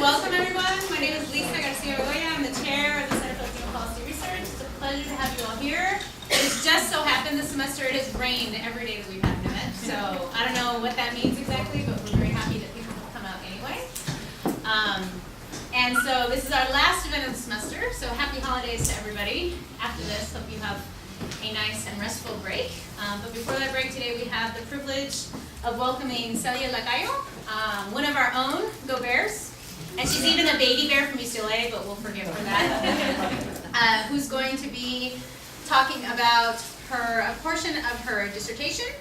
welcome everyone. My name is Lisa Garcia. I'm the chair of the Center for Latino Policy Research. It's a pleasure to have you all here. It's just so happened this semester it has rained every day that we've had an event. So I don't know what that means exactly, but we're very happy that people have come out anyway. And so this is our last event of the semester. So happy holidays to everybody. After this, hope you have a nice and restful break. But before that break today, we have the privilege of welcoming Celia Lacayo, one of our own, Go Bears. And she's even a baby bear from UCLA, but we'll forgive her that. Who's going to be talking about a portion of her dissertation.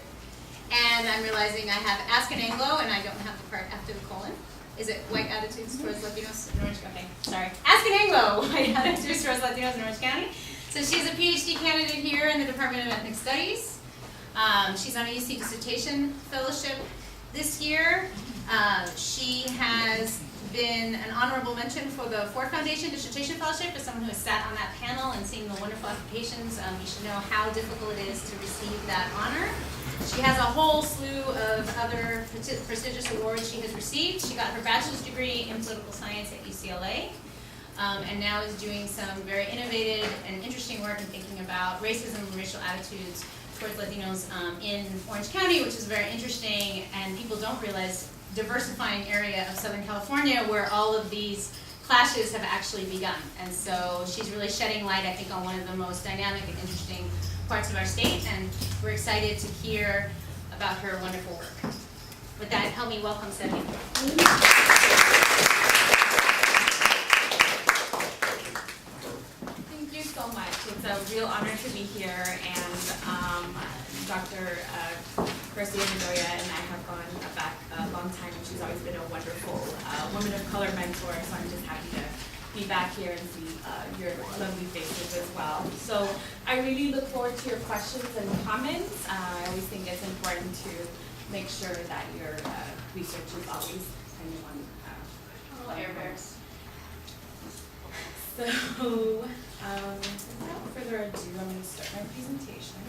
And I'm realizing I have Ask an Anglo, and I don't have the part after the colon. Is it white attitudes towards Latinos in Orange County? Okay, sorry. Ask an Anglo, white attitudes towards Latinos in Orange County. So she's a PhD candidate here in the Department of Ethnic Studies. She's on a UC dissertation fellowship this year. She has been an honorable mention for the Ford Foundation Dissertation Fellowship. As someone who has sat on that panel and seen the wonderful applications, you should know how difficult it is to receive that honor. She has a whole slew of other prestigious awards she has received. She got her bachelor's degree in political science at UCLA, and now is doing some very innovative and interesting work in thinking about racism and racial attitudes towards Latinos in Orange County, which is very interesting, and people don't realize diversifying area of Southern California where all of these clashes have actually begun. And so she's really shedding light, I think, on one of the most dynamic and interesting parts of our state, and we're excited to hear about her wonderful work. With that, help me welcome Celia. Thank you so much. It's a real honor to be here, and Dr. Garcia and I have gone back a long time, and she's always been a wonderful woman of color mentor, so I'm just happy to be back here and see your lovely faces as well. So I really look forward to your questions and comments. I always think it's important to make sure that your research is always kind of on Little air bears. So without further ado, I'm going to start my presentation.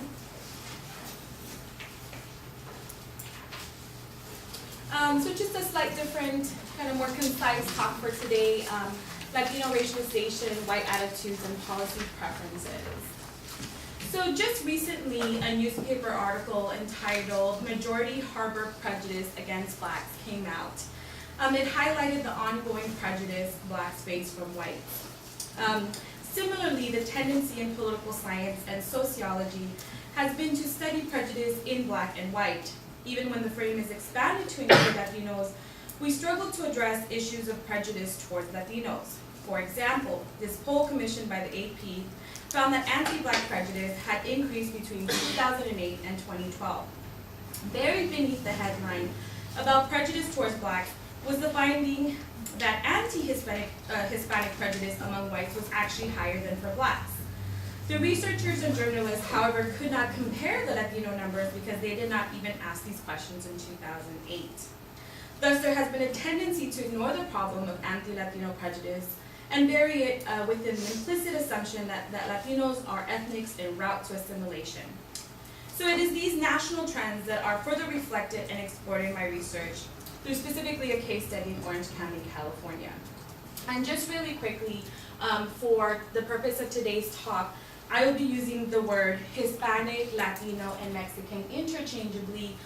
So just a slight different, kind of more concise talk for today. Latino racialization, white attitudes, and policy preferences. So just recently, a newspaper article entitled "Majority Harbor Prejudice Against Blacks" came out. It highlighted the ongoing prejudice blacks face from whites. Similarly, the tendency in political science and sociology has been to study prejudice in black and white. Even when the frame is expanded to include Latinos, we struggle to address issues of prejudice towards Latinos. For example, this poll commissioned by the AP found that anti-black prejudice had increased between 2008 and 2012. Buried beneath the headline about prejudice towards blacks was the finding that anti-Hispanic prejudice among whites was actually higher than for blacks. The researchers and journalists, however, could not compare the Latino numbers because they did not even ask these questions in 2008. Thus, there has been a tendency to ignore the problem of anti-Latino prejudice and bury it within the implicit assumption that Latinos are ethnics en route to assimilation. So it is these national trends that are further reflected and explored in my research through specifically a case study in Orange County, California. And just really quickly, for the purpose of today's talk, I will be using the word Hispanic, Latino, and Mexican interchangeably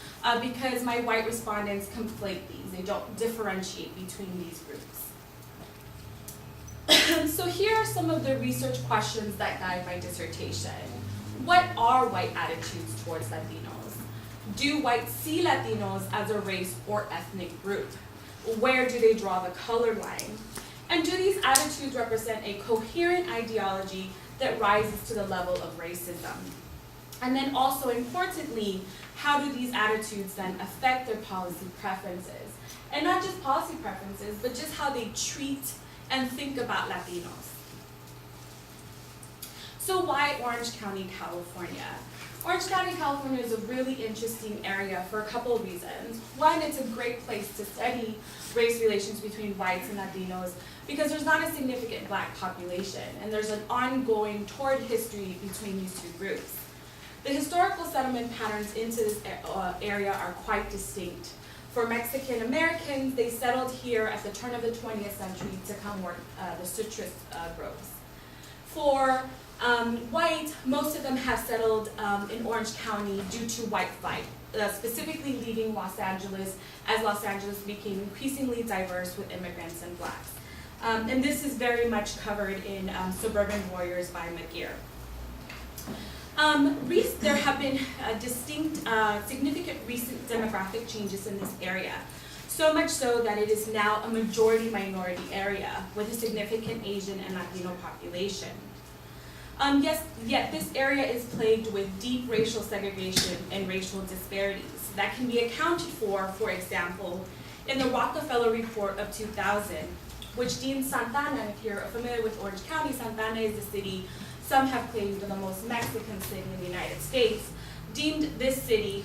because my white respondents conflate these. They don't differentiate between these groups. So here are some of the research questions that guide my dissertation. What are white attitudes towards Latinos? Do whites see Latinos as a race or ethnic group? Where do they draw the color line? And do these attitudes represent a coherent ideology that rises to the level of racism? And then also importantly, how do these attitudes then affect their policy preferences? And not just policy preferences, but just how they treat and think about Latinos. So why Orange County, California? Orange County, California is a really interesting area for a couple of reasons. One, it's a great place to study race relations between whites and Latinos because there's not a significant black population and there's an ongoing torrid history between these two groups. The historical settlement patterns into this area are quite distinct. For Mexican Americans, they settled here at the turn of the 20th century to come work the citrus groves. For white, most of them have settled in Orange County due to white flight, specifically leaving Los Angeles as Los Angeles became increasingly diverse with immigrants and blacks. And this is very much covered in Suburban Warriors by McGeer. There have been significant recent demographic changes in this area, so much so that it is now a majority-minority area with a significant Asian and Latino population. Yet this area is plagued with deep racial segregation and racial disparities that can be accounted for example, in the Rockefeller Report of 2000, which deemed Santana, if you're familiar with Orange County, Santana is the city some have claimed the most Mexican city in the United States, deemed this city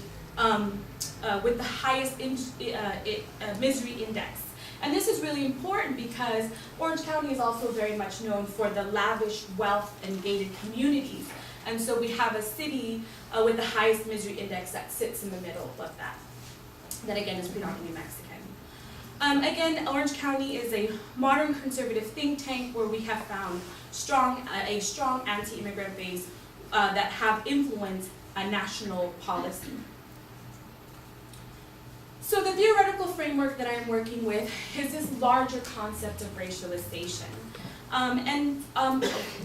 with the highest misery index. And this is really important because Orange County is also very much known for the lavish wealth and gated communities. And so we have a city with the highest misery index that sits in the middle of that. That again is predominantly Mexican. Again, Orange County is a modern conservative think tank where we have found a strong anti-immigrant base that have influenced national policy. So the theoretical framework that I'm working with is this larger concept of racialization.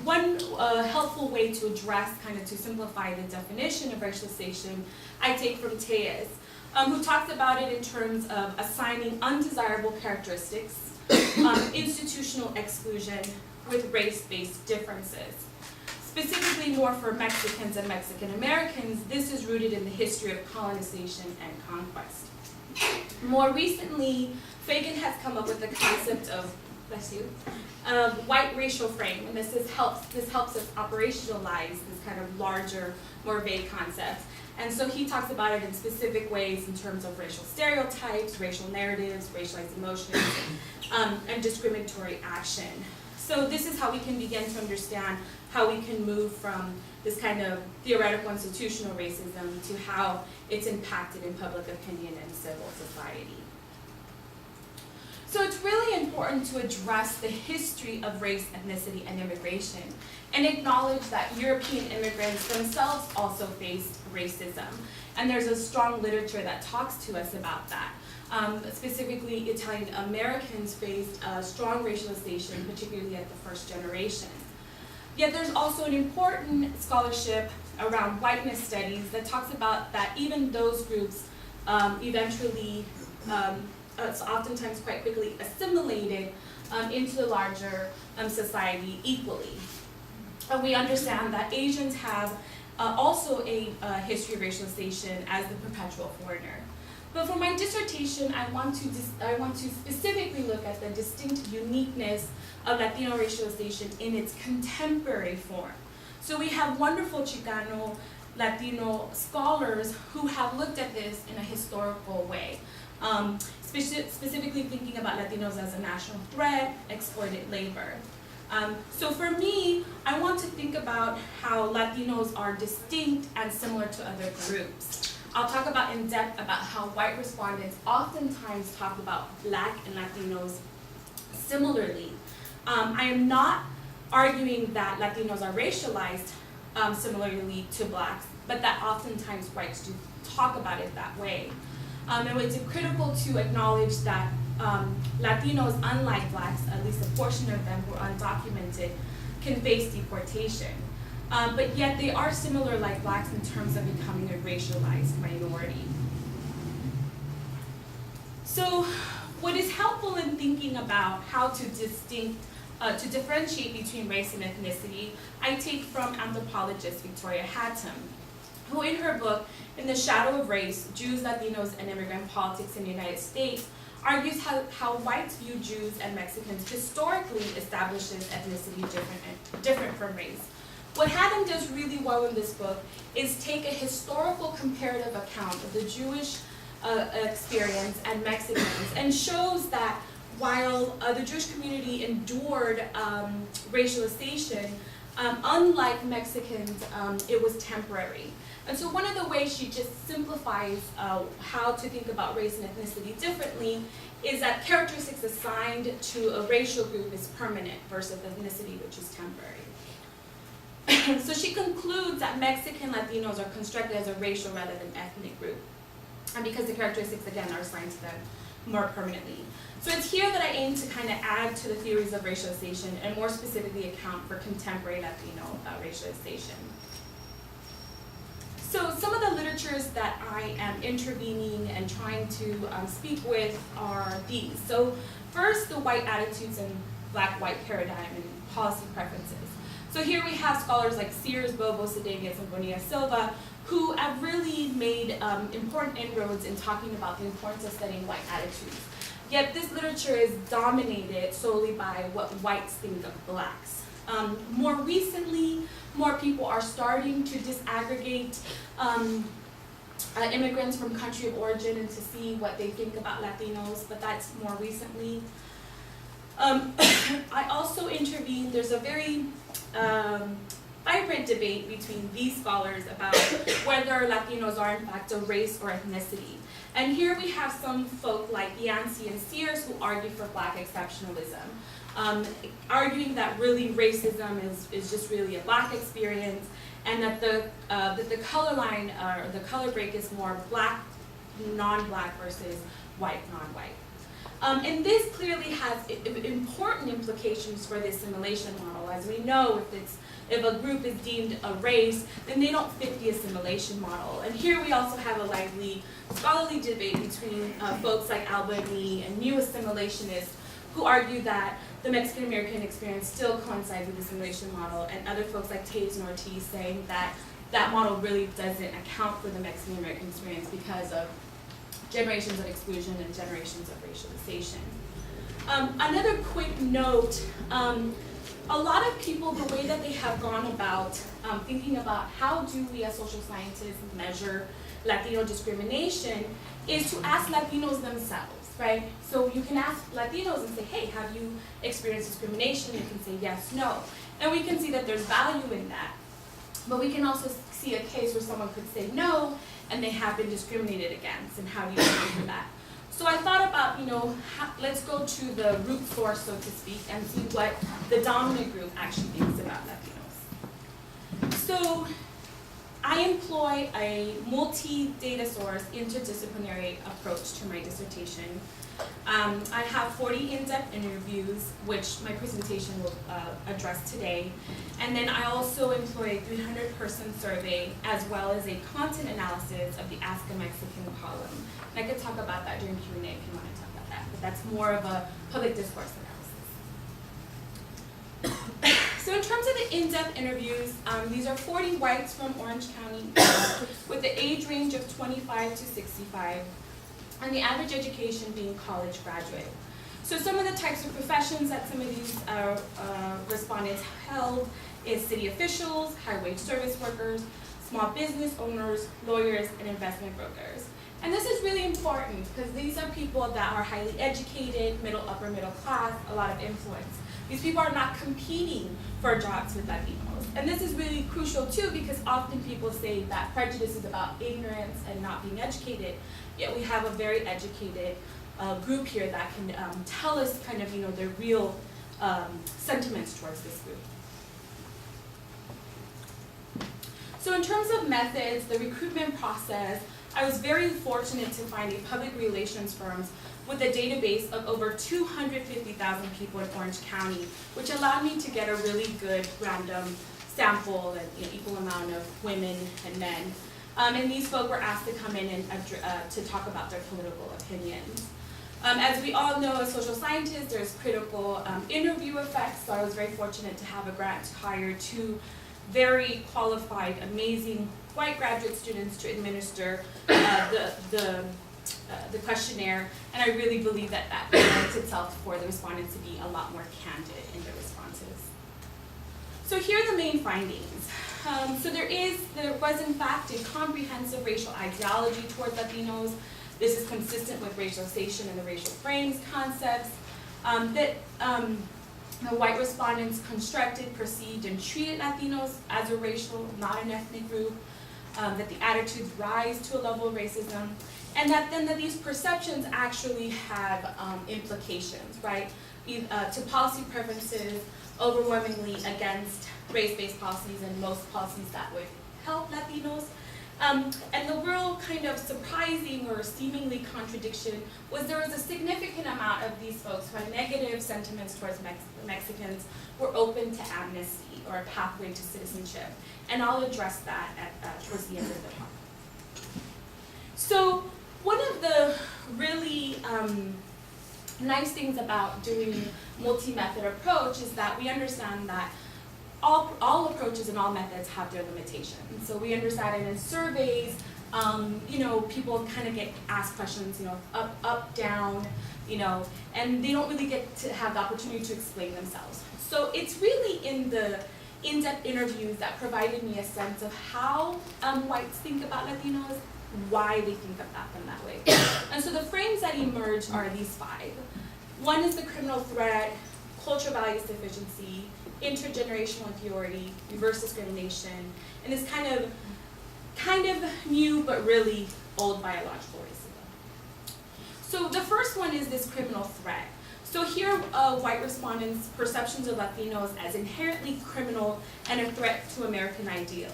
One helpful way to address, to simplify the definition of racialization, I take from Tejas, who talks about it in terms of assigning undesirable characteristics, institutional exclusion with race-based differences. Specifically more for Mexicans and Mexican Americans, this is rooted in the history of colonization and conquest. More recently, Fagan has come up with the concept of, white racial frame, and this helps us operationalize this kind of larger, more vague concept. And so he talks about it in specific ways in terms of racial stereotypes, racial narratives, racialized emotions, and discriminatory action. So this is how we can begin to understand how we can move from this kind of theoretical institutional racism to how it's impacted in public opinion and civil society. So it's really important to address the history of race, ethnicity, and immigration, and acknowledge that European immigrants themselves also faced racism. And there's a strong literature that talks to us about that. Specifically, Italian Americans faced strong racialization, particularly at the first generation. Yet there's also an important scholarship around whiteness studies that talks about that even those groups eventually, oftentimes quite quickly, assimilated into the larger society equally. We understand that Asians have also a history of racialization as the perpetual foreigner. But for my dissertation, I want to specifically look at the distinct uniqueness of Latino racialization in its contemporary form. So we have wonderful Chicano Latino scholars who have looked at this in a historical way, specifically thinking about Latinos as a national threat, exploited labor. So for me, I want to think about how Latinos are distinct and similar to other groups. I'll talk about in depth about how white respondents oftentimes talk about Black and Latinos similarly. I am not arguing that Latinos are racialized similarly to Blacks, but that oftentimes whites do talk about it that way. And it's critical to acknowledge that Latinos, unlike Blacks, at least a portion of them who are undocumented, can face deportation. But yet they are similar like Blacks in terms of becoming a racialized minority. So what is helpful in thinking about how to differentiate between race and ethnicity, I take from anthropologist Victoria Hattem, who in her book, In the Shadow of Race, Jews, Latinos, and Immigrant Politics in the United States, argues how whites view Jews and Mexicans historically establishes ethnicity different from race. What Hattem does really well in this book is take a historical comparative account of the Jewish experience and Mexicans, and shows that while the Jewish community endured racialization, Unlike Mexicans, it was temporary. And so one of the ways she just simplifies how to think about race and ethnicity differently is that characteristics assigned to a racial group is permanent versus ethnicity, which is temporary. So she concludes that Mexican Latinos are constructed as a racial rather than ethnic group, and because the characteristics, again, are assigned to them more permanently. So it's here that I aim to kind of add to the theories of racialization and more specifically account for contemporary Latino racialization. So some of the literatures that I am intervening and trying to speak with are these. So first, the white attitudes and black-white paradigm and policy preferences. So here we have scholars like Sears, Bobo, Sedavius, and Bonilla Silva, who have really made important inroads in talking about the importance of studying white attitudes. Yet this literature is dominated solely by what whites think of blacks. More recently, more people are starting to disaggregate immigrants from country of origin and to see what they think about Latinos, but that's more recently. I also intervened. There's a very vibrant debate between these scholars about whether Latinos are in fact a race or ethnicity. And here we have some folk like Yancey and Sears who argue for black exceptionalism, arguing that really racism is just really a black experience, and that the color line or the color break is more black, non-black versus white, non-white. And this clearly has important implications for the assimilation model. As we know, if a group is deemed a race, then they don't fit the assimilation model. And here we also have a lively scholarly debate between folks like Albany and new assimilationists who argue that the Mexican-American experience still coincides with the assimilation model, and other folks like Taves and Ortiz saying that that model really doesn't account for the Mexican-American experience because of generations of exclusion and generations of racialization. Another quick note, a lot of people, the way that they have gone about thinking about how do we as social scientists measure Latino discrimination is to ask Latinos themselves, right? So you can ask Latinos and say, hey, have you experienced discrimination? You can say yes, no. And we can see that there's value in that. But we can also see a case where someone could say no, and they have been discriminated against, and how do you answer that? So I thought about, let's go to the root source, so to speak, and see what the dominant group actually thinks about Latinos. So I employ a multi-data source, interdisciplinary approach to my dissertation. I have 40 in-depth interviews, which my presentation will address today. And then I also employ a 300-person survey, as well as a content analysis of the Ask a Mexican column. And I could talk about that during Q&A if you want to talk about that, but that's more of a public discourse analysis. So in terms of the in-depth interviews, these are 40 whites from Orange County with the age range of 25 to 65. And the average education being college graduate. So some of the types of professions that some of these respondents held is city officials, high-wage service workers, small business owners, lawyers, and investment brokers. And this is really important because these are people that are highly educated, upper middle class, a lot of influence. These people are not competing for jobs with Latinos. And this is really crucial too, because often people say that prejudice is about ignorance and not being educated. Yet we have a very educated group here that can tell us kind of, their real sentiments towards this group. So in terms of methods, the recruitment process, I was very fortunate to find a public relations firm with a database of over 250,000 people in Orange County, which allowed me to get a really good random sample and equal amount of women and men. And these folk were asked to come in and to talk about their political opinions. As we all know, as social scientists, there's critical interview effects, so I was very fortunate to have a grant to hire 2 very qualified, amazing white graduate students to administer the questionnaire, and I really believe that lends itself for the respondents to be a lot more candid in their responses. So here are the main findings. So there was in fact a comprehensive racial ideology toward Latinos. This is consistent with racialization and the racial frames concepts. The white respondents constructed, perceived, and treated Latinos as a racial, not an ethnic group, that the attitudes rise to a level of racism, and that these perceptions actually have implications, right, to policy preferences, overwhelmingly against race-based policies and most policies that would help Latinos. And the real kind of surprising or seemingly contradiction was there was a significant amount of these folks who had negative sentiments towards Mexicans were open to amnesty or a pathway to citizenship. And I'll address that towards the end of the talk. So one of the really nice things about doing multi-method approach is that we understand that all approaches and all methods have their limitations. So we understand it in surveys, people kind of get asked questions, up, down, and they don't really get to have the opportunity to explain themselves. So it's really in the in-depth interviews that provided me a sense of how whites think about Latinos, why they think about them that way. And so the frames that emerge are these 5. One is the criminal threat, cultural values deficiency, intergenerational inferiority, reverse discrimination, and this kind of new but really old biological racism. So the first one is this criminal threat. So here, white respondents' perceptions of Latinos as inherently criminal and a threat to American ideals.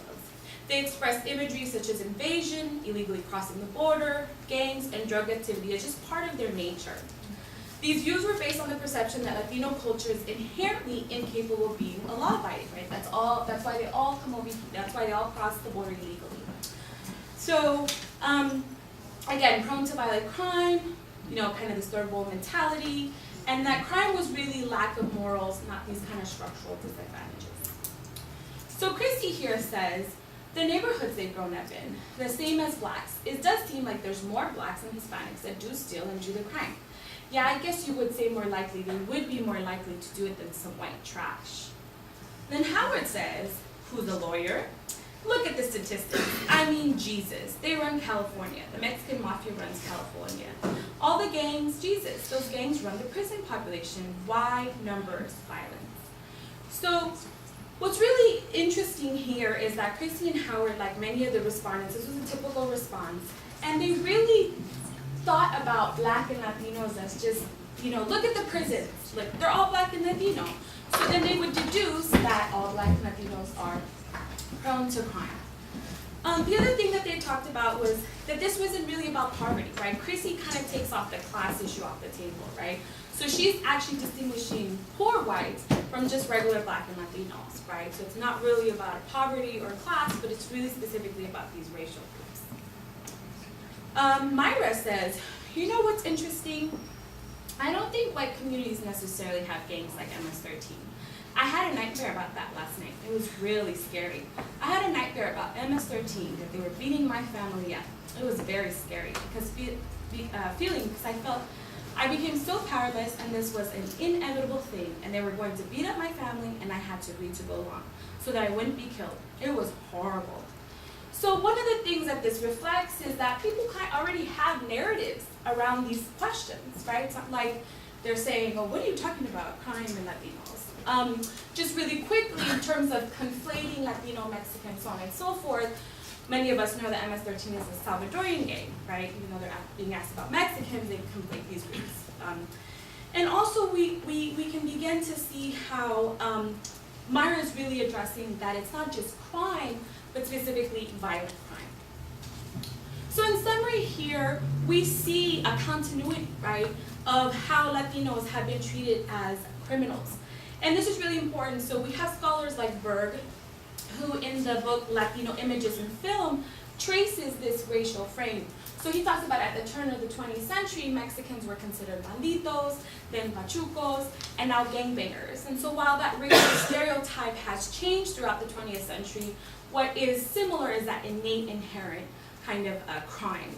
They express imagery such as invasion, illegally crossing the border, gangs, and drug activity as just part of their nature. These views were based on the perception that Latino culture is inherently incapable of being a law-abiding, right? That's why they all come over. That's why they all cross the border illegally. So, again, prone to violent crime, kind of this third world mentality, and that crime was really lack of morals, not these kind of structural disadvantages. So Christy here says, the neighborhoods they've grown up in, the same as blacks. It does seem like there's more blacks and Hispanics that do steal and do the crime. Yeah, I guess you would say more likely, they would be more likely to do it than some white trash. Then Howard says, who's a lawyer? Look at the statistics. I mean, Jesus. They run California. The Mexican mafia runs California. All the gangs, Jesus. Those gangs run the prison population. Why? Numbers, violence. So what's really interesting here is that Christy and Howard, like many of the respondents, this was a typical response, and they really thought about black and Latinos as just, look at the prisons. Like, they're all black and Latino. So then they would deduce that all black and Latinos are prone to crime. The other thing that they talked about was that this wasn't really about poverty, right? Chrissy kind of takes off the class issue off the table, right? So she's actually distinguishing poor whites from just regular black and Latinos, right? So it's not really about poverty or class, but it's really specifically about these racial groups. Myra says, you know what's interesting? I don't think white communities necessarily have gangs like MS-13. I had a nightmare about that last night. It was really scary. I had a nightmare about MS-13, that they were beating my family up. It was very scary because I became so powerless, and this was an inevitable thing, and they were going to beat up my family, and I had to agree to go along so that I wouldn't be killed. It was horrible. So one of the things that this reflects is that people already have narratives around these questions, right? It's not like they're saying, well, what are you talking about, crime and Latinos? Just really quickly, in terms of conflating Latino, Mexican, so on and so forth, many of us know that MS-13 is a Salvadorian gang, right? Even though they're being asked about Mexicans, they conflate these groups. And also, we can begin to see how Myra is really addressing that it's not just crime, but specifically violent crime. So in summary here, we see a continuity, right, of how Latinos have been treated as criminals. And this is really important. So we have scholars like Berg, who in the book Latino Images in Film traces this racial frame. So he talks about at the turn of the 20th century, Mexicans were considered banditos, then pachucos, and now gangbangers. And so while that racial stereotype has changed throughout the 20th century, what is similar is that innate, inherent kind of crime.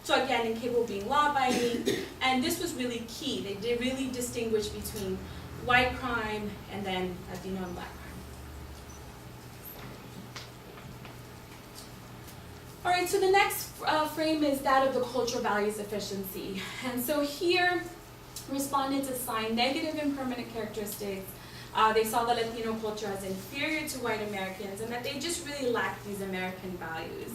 So again, incapable of being law-abiding, and this was really key. They did really distinguish between white crime and then Latino and black crime. All right, so the next frame is that of the cultural values efficiency. And so here, respondents assigned negative and permanent characteristics. They saw the Latino culture as inferior to white Americans and that they just really lacked these American values.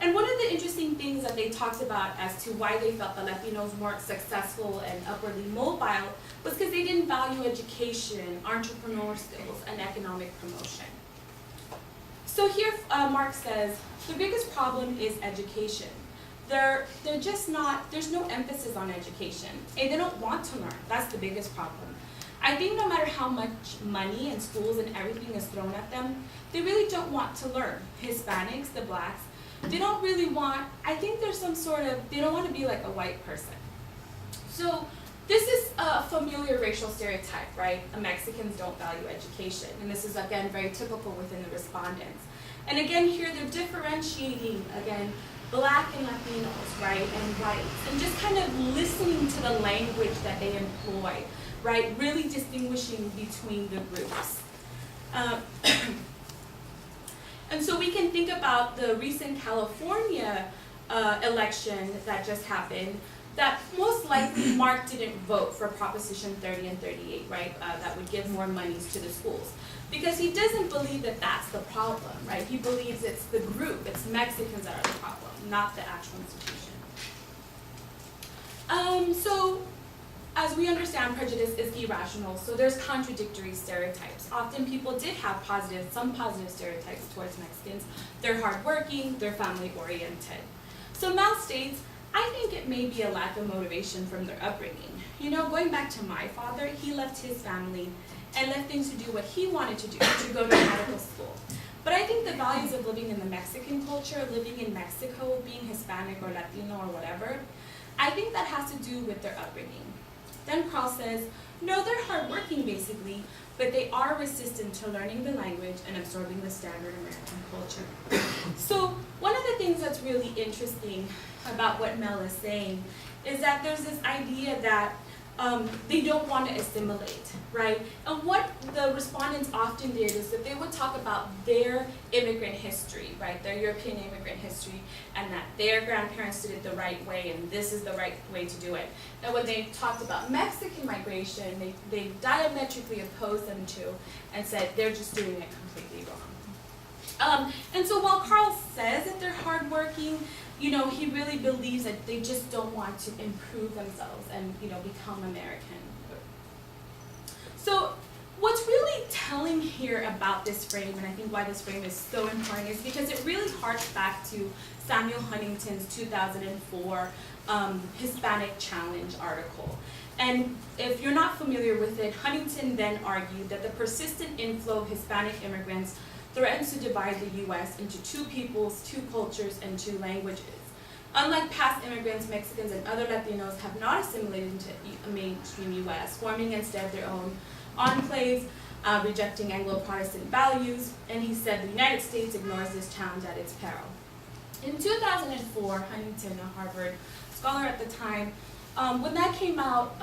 And one of the interesting things that they talked about as to why they felt the Latinos weren't successful and upwardly mobile was because they didn't value education, entrepreneurial skills, and economic promotion. So here Mark says, the biggest problem is education. They're just not, there's no emphasis on education, and they don't want to learn. That's the biggest problem. I think no matter how much money and schools and everything is thrown at them, they really don't want to learn. Hispanics, the blacks, they don't really want, I think there's some sort of, they don't want to be like a white person. So this is a familiar racial stereotype, right? Mexicans don't value education, and this is again very typical within the respondents. And again here they're differentiating, again, black and Latinos, right, and whites, and just kind of listening to the language that they employ, right, really distinguishing between the groups. And so we can think about the recent California election that just happened, that most likely Mark didn't vote for Proposition 30 and 38, right, that would give more monies to the schools. Because he doesn't believe that that's the problem, right? He believes it's the group, it's Mexicans that are the problem, not the actual institution. So, as we understand, prejudice is irrational, so there's contradictory stereotypes. Often people did have some positive stereotypes towards Mexicans. They're hardworking, they're family-oriented. So Mel states, I think it may be a lack of motivation from their upbringing. You know, going back to my father, he left his family and left things to do what he wanted to do, to go to medical school. But I think the values of living in the Mexican culture, living in Mexico, being Hispanic or Latino or whatever, I think that has to do with their upbringing. Then Carl says, no, they're hardworking basically, but they are resistant to learning the language and absorbing the standard American culture. So one of the things that's really interesting about what Mel is saying is that there's this idea that they don't want to assimilate, right? And what the respondents often did is that they would talk about their immigrant history, right? Their European immigrant history, and that their grandparents did it the right way, and this is the right way to do it. And when they talked about Mexican migration, they diametrically opposed them to and said they're just doing it completely wrong. And so while Carl says that they're hardworking, you know, he really believes that they just don't want to improve themselves and, you know, become American. So what's really telling here about this frame, and I think why this frame is so important, is because it really harks back to Samuel Huntington's 2004 Hispanic Challenge article. And if you're not familiar with it, Huntington then argued that the persistent inflow of Hispanic immigrants threatens to divide the U.S. into two peoples, two cultures, and two languages. Unlike past immigrants, Mexicans and other Latinos have not assimilated into a mainstream U.S., forming instead their own enclaves, rejecting Anglo-Protestant values, and he said the United States ignores this challenge at its peril. In 2004, Huntington, a Harvard scholar at the time, when that came out,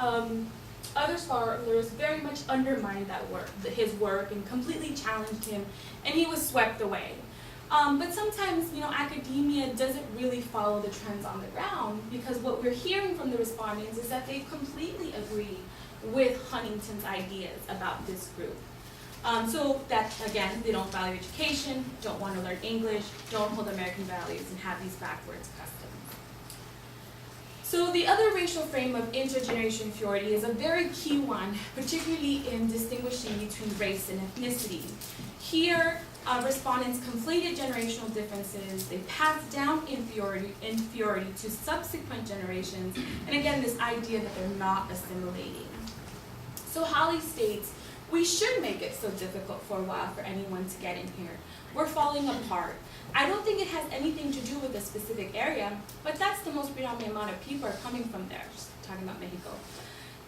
other scholars very much undermined that work, his work, and completely challenged him, and he was swept away. But sometimes, you know, academia doesn't really follow the trends on the ground, because what we're hearing from the respondents is that they completely agree with Huntington's ideas about this group. So that, again, they don't value education, don't want to learn English, don't hold American values, and have these backwards customs. So the other racial frame of intergenerational inferiority is a very key one, particularly in distinguishing between race and ethnicity. Here, respondents conflated generational differences, they passed down inferiority to subsequent generations, and again, this idea that they're not assimilating. So Holly states, we should make it so difficult for a while for anyone to get in here. We're falling apart. I don't think it has anything to do with a specific area, but that's the most predominant amount of people are coming from there, just talking about Mexico.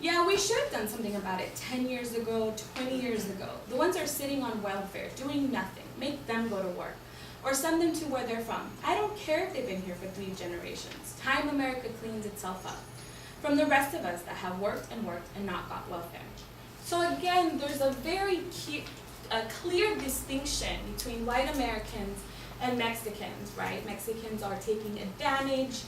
Yeah, we should have done something about it 10 years ago, 20 years ago. The ones that are sitting on welfare, doing nothing, make them go to work, or send them to where they're from. I don't care if they've been here for 3 generations. Time America cleans itself up from the rest of us that have worked and not got welfare. So again, there's a very clear distinction between white Americans and Mexicans, right? Mexicans are taking advantage,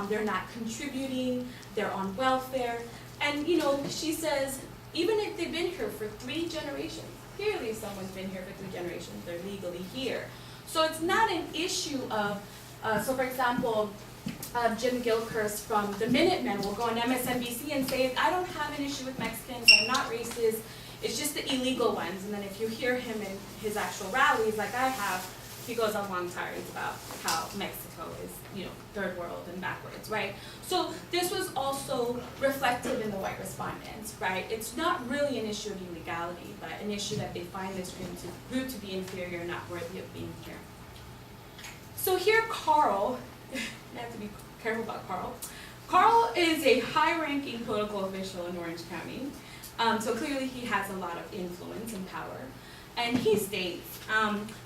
they're not contributing, they're on welfare, And she says, even if they've been here for 3 generations, clearly someone's been here for 3 generations, they're legally here. So it's not an issue of, so for example, Jim Gilchrist from the Minutemen will go on MSNBC and say, I don't have an issue with Mexicans, I'm not racist, it's just the illegal ones. And then if you hear him in his actual rallies, like I have, he goes on long tirades about how Mexico is, third world and backwards, right? So this was also reflected in the white respondents, right? It's not really an issue of illegality, but an issue that they find this group to be inferior, not worthy of being here. So here Carl, I have to be careful about Carl. Carl is a high-ranking political official in Orange County, so clearly he has a lot of influence and power. And he states,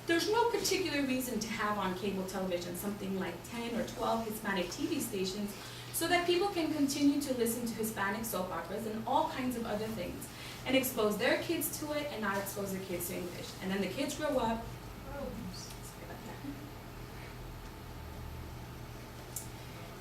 there's no particular reason to have on cable television something like 10 or 12 Hispanic TV stations so that people can continue to listen to Hispanic soap operas and all kinds of other things and expose their kids to it and not expose their kids to English. And then the kids grow up,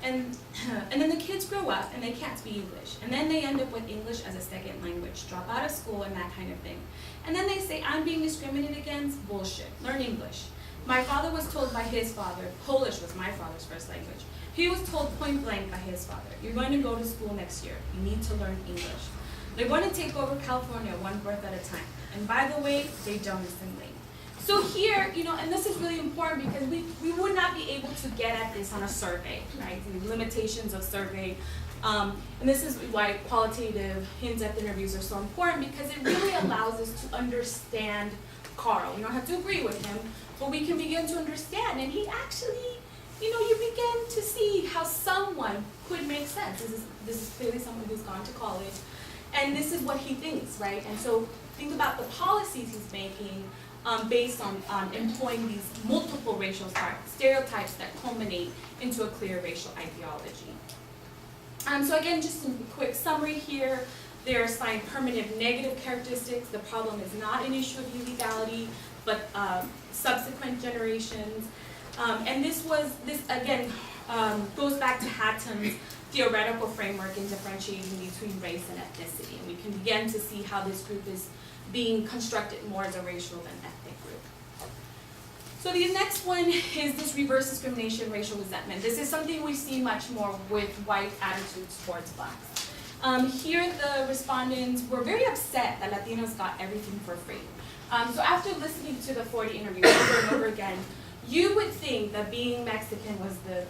and then the kids grow up and they can't speak English. And then they end up with English as a second language, drop out of school and that kind of thing. And then they say, I'm being discriminated against, bullshit, learn English. My father was told by his father, Polish was my father's first language. He was told point blank by his father, you're going to go to school next year, you need to learn English. They're going to take over California one birth at a time. And by the way, they don't assimilate. So here, and this is really important because we would not be able to get at this on a survey, right? The limitations of survey. And this is why qualitative in-depth interviews are so important because it really allows us to understand Carl. We don't have to agree with him, but we can begin to understand. And he actually, you begin to see how someone could make sense. This is clearly someone who's gone to college, and this is what he thinks, right? And so think about the policies he's making based on employing these multiple racial stereotypes that culminate into a clear racial ideology. So again, just a quick summary here. They are assigned permanent negative characteristics. The problem is not an issue of illegality, but subsequent generations. And this again goes back to Hatton's theoretical framework in differentiating between race and ethnicity. And we can begin to see how this group is being constructed more as a racial than ethnic group. So the next one is this reverse discrimination, racial resentment. This is something we see much more with white attitudes towards blacks. Here the respondents were very upset that Latinos got everything for free. So after listening to the 40 interviews over and over again, you would think that being Mexican was the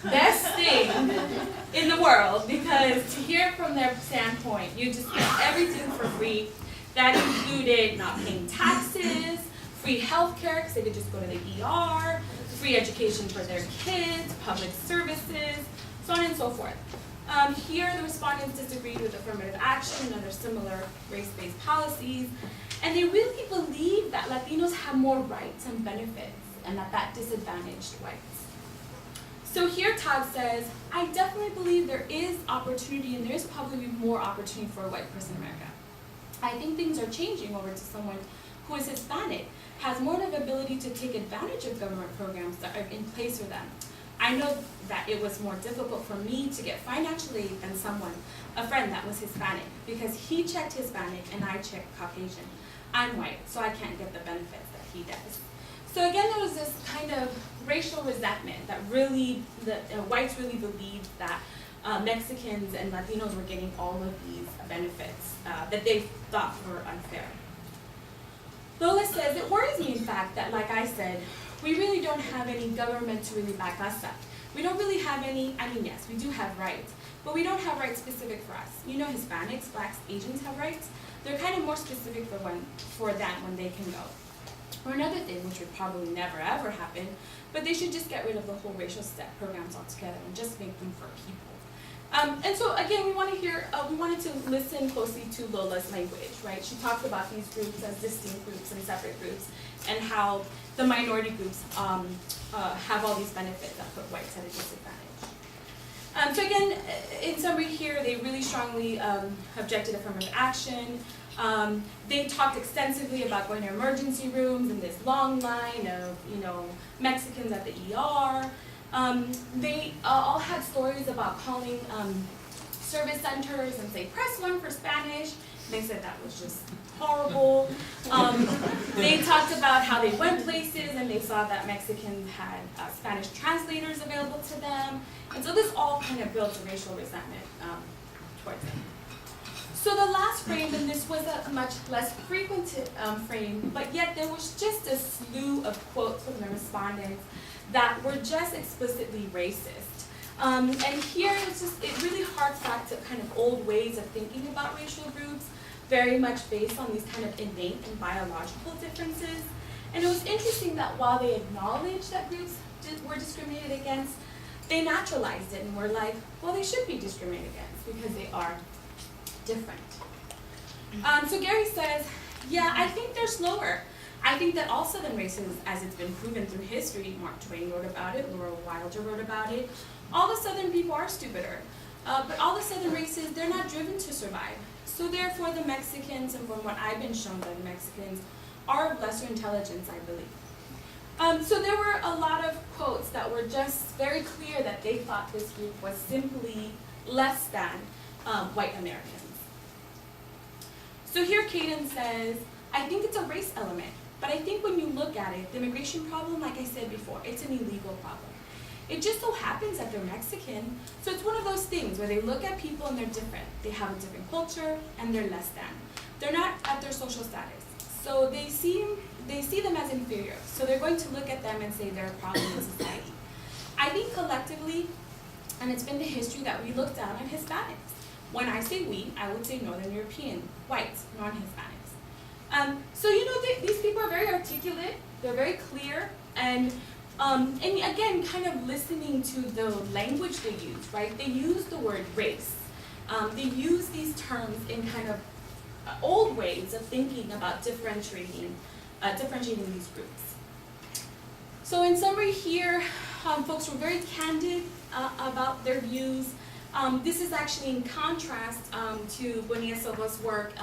best thing in the world because to hear it from their standpoint, you just get everything for free. That included not paying taxes, free health care because they could just go to the ER, free education for their kids, public services, so on and so forth. Here the respondents disagreed with affirmative action and other similar race-based policies, and they really believe that Latinos have more rights and benefits and that disadvantaged whites. So here Todd says, I definitely believe there is opportunity and there is probably more opportunity for a white person in America. I think things are changing over to someone who is Hispanic, has more of an ability to take advantage of government programs that are in place for them. I know that it was more difficult for me to get financial aid than a friend that was Hispanic, because he checked Hispanic and I checked Caucasian. I'm white, so I can't get the benefits that he does. So again, there was this kind of racial resentment that really, whites really believed that Mexicans and Latinos were getting all of these benefits that they thought were unfair. Lola says, it worries me, in fact, that, like I said, we really don't have any government to really back us up. We don't really have any, yes, we do have rights, but we don't have rights specific for us. Hispanics, blacks, Asians have rights. They're kind of more specific for them when they can go. Or another thing, which would probably never ever happen, but they should just get rid of the whole racial step programs altogether and just make them for people. And so again, we wanted to listen closely to Lola's language, right? She talked about these groups as distinct groups and separate groups, and how the minority groups have all these benefits that put whites at a disadvantage. So again, in summary here, they really strongly objected affirmative action. They talked extensively about going to emergency rooms and this long line of, Mexicans at the ER. They all had stories about calling service centers and say, press 1 for Spanish. They said that was just horrible. They talked about how they went places and they saw that Mexicans had Spanish translators available to them. And so this all kind of builds a racial resentment towards them. So the last frame, and this was a much less frequented frame, but yet there was just a slew of quotes from the respondents that were just explicitly racist. And here it really harks back to kind of old ways of thinking about racial groups, very much based on these kind of innate and biological differences. And it was interesting that while they acknowledged that groups were discriminated against, they naturalized it and were like, well, they should be discriminated against because they are different. So Gary says, yeah, I think they're slower. I think that all Southern races, as it's been proven through history, Mark Twain wrote about it, Laura Wilder wrote about it, all the Southern people are stupider. But all the Southern races, they're not driven to survive. So therefore the Mexicans, and from what I've been shown by the Mexicans, are of lesser intelligence, I believe. So there were a lot of quotes that were just very clear that they thought this group was simply less than white Americans. So here Caden says, I think it's a race element, but I think when you look at it, the immigration problem, like I said before, it's an illegal problem. It just so happens that they're Mexican, so it's one of those things where they look at people and they're different. They have a different culture and they're less than. They're not at their social status. So they see them as inferior. So they're going to look at them and say they're a problem in society. I think collectively, and it's been the history that we look down on Hispanics. When I say we, I would say Northern European, whites, non-Hispanics. So these people are very articulate, they're very clear, and again, kind of listening to the language they use, right? They use the word race. They use these terms in kind of old ways of thinking about differentiating these groups. So in summary here, folks were very candid about their views. This is actually in contrast to Bonilla Silva's work,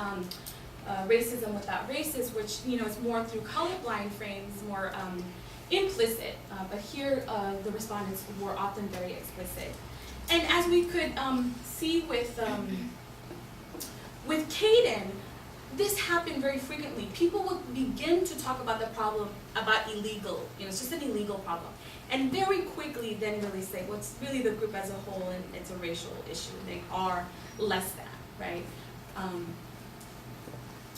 Racism Without Races, which is more through colorblind frames, more implicit, but here the respondents were often very explicit. And as we could see with Caden, this happened very frequently. People would begin to talk about the problem about illegal, it's just an illegal problem. And very quickly then really say, well, it's really the group as a whole and it's a racial issue. They are less than, right?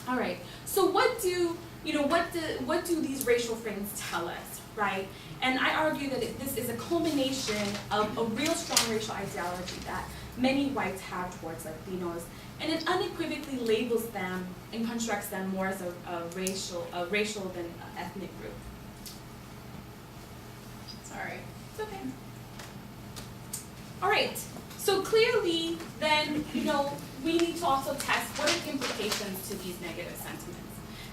All right, so what do these racial frames tell us, right? And I argue that this is a culmination of a real strong racial ideology that many whites have towards Latinos, and it unequivocally labels them and constructs them more as a racial than ethnic group. Sorry, it's okay. All right, so clearly then, we need to also test what are the implications to these negative sentiments.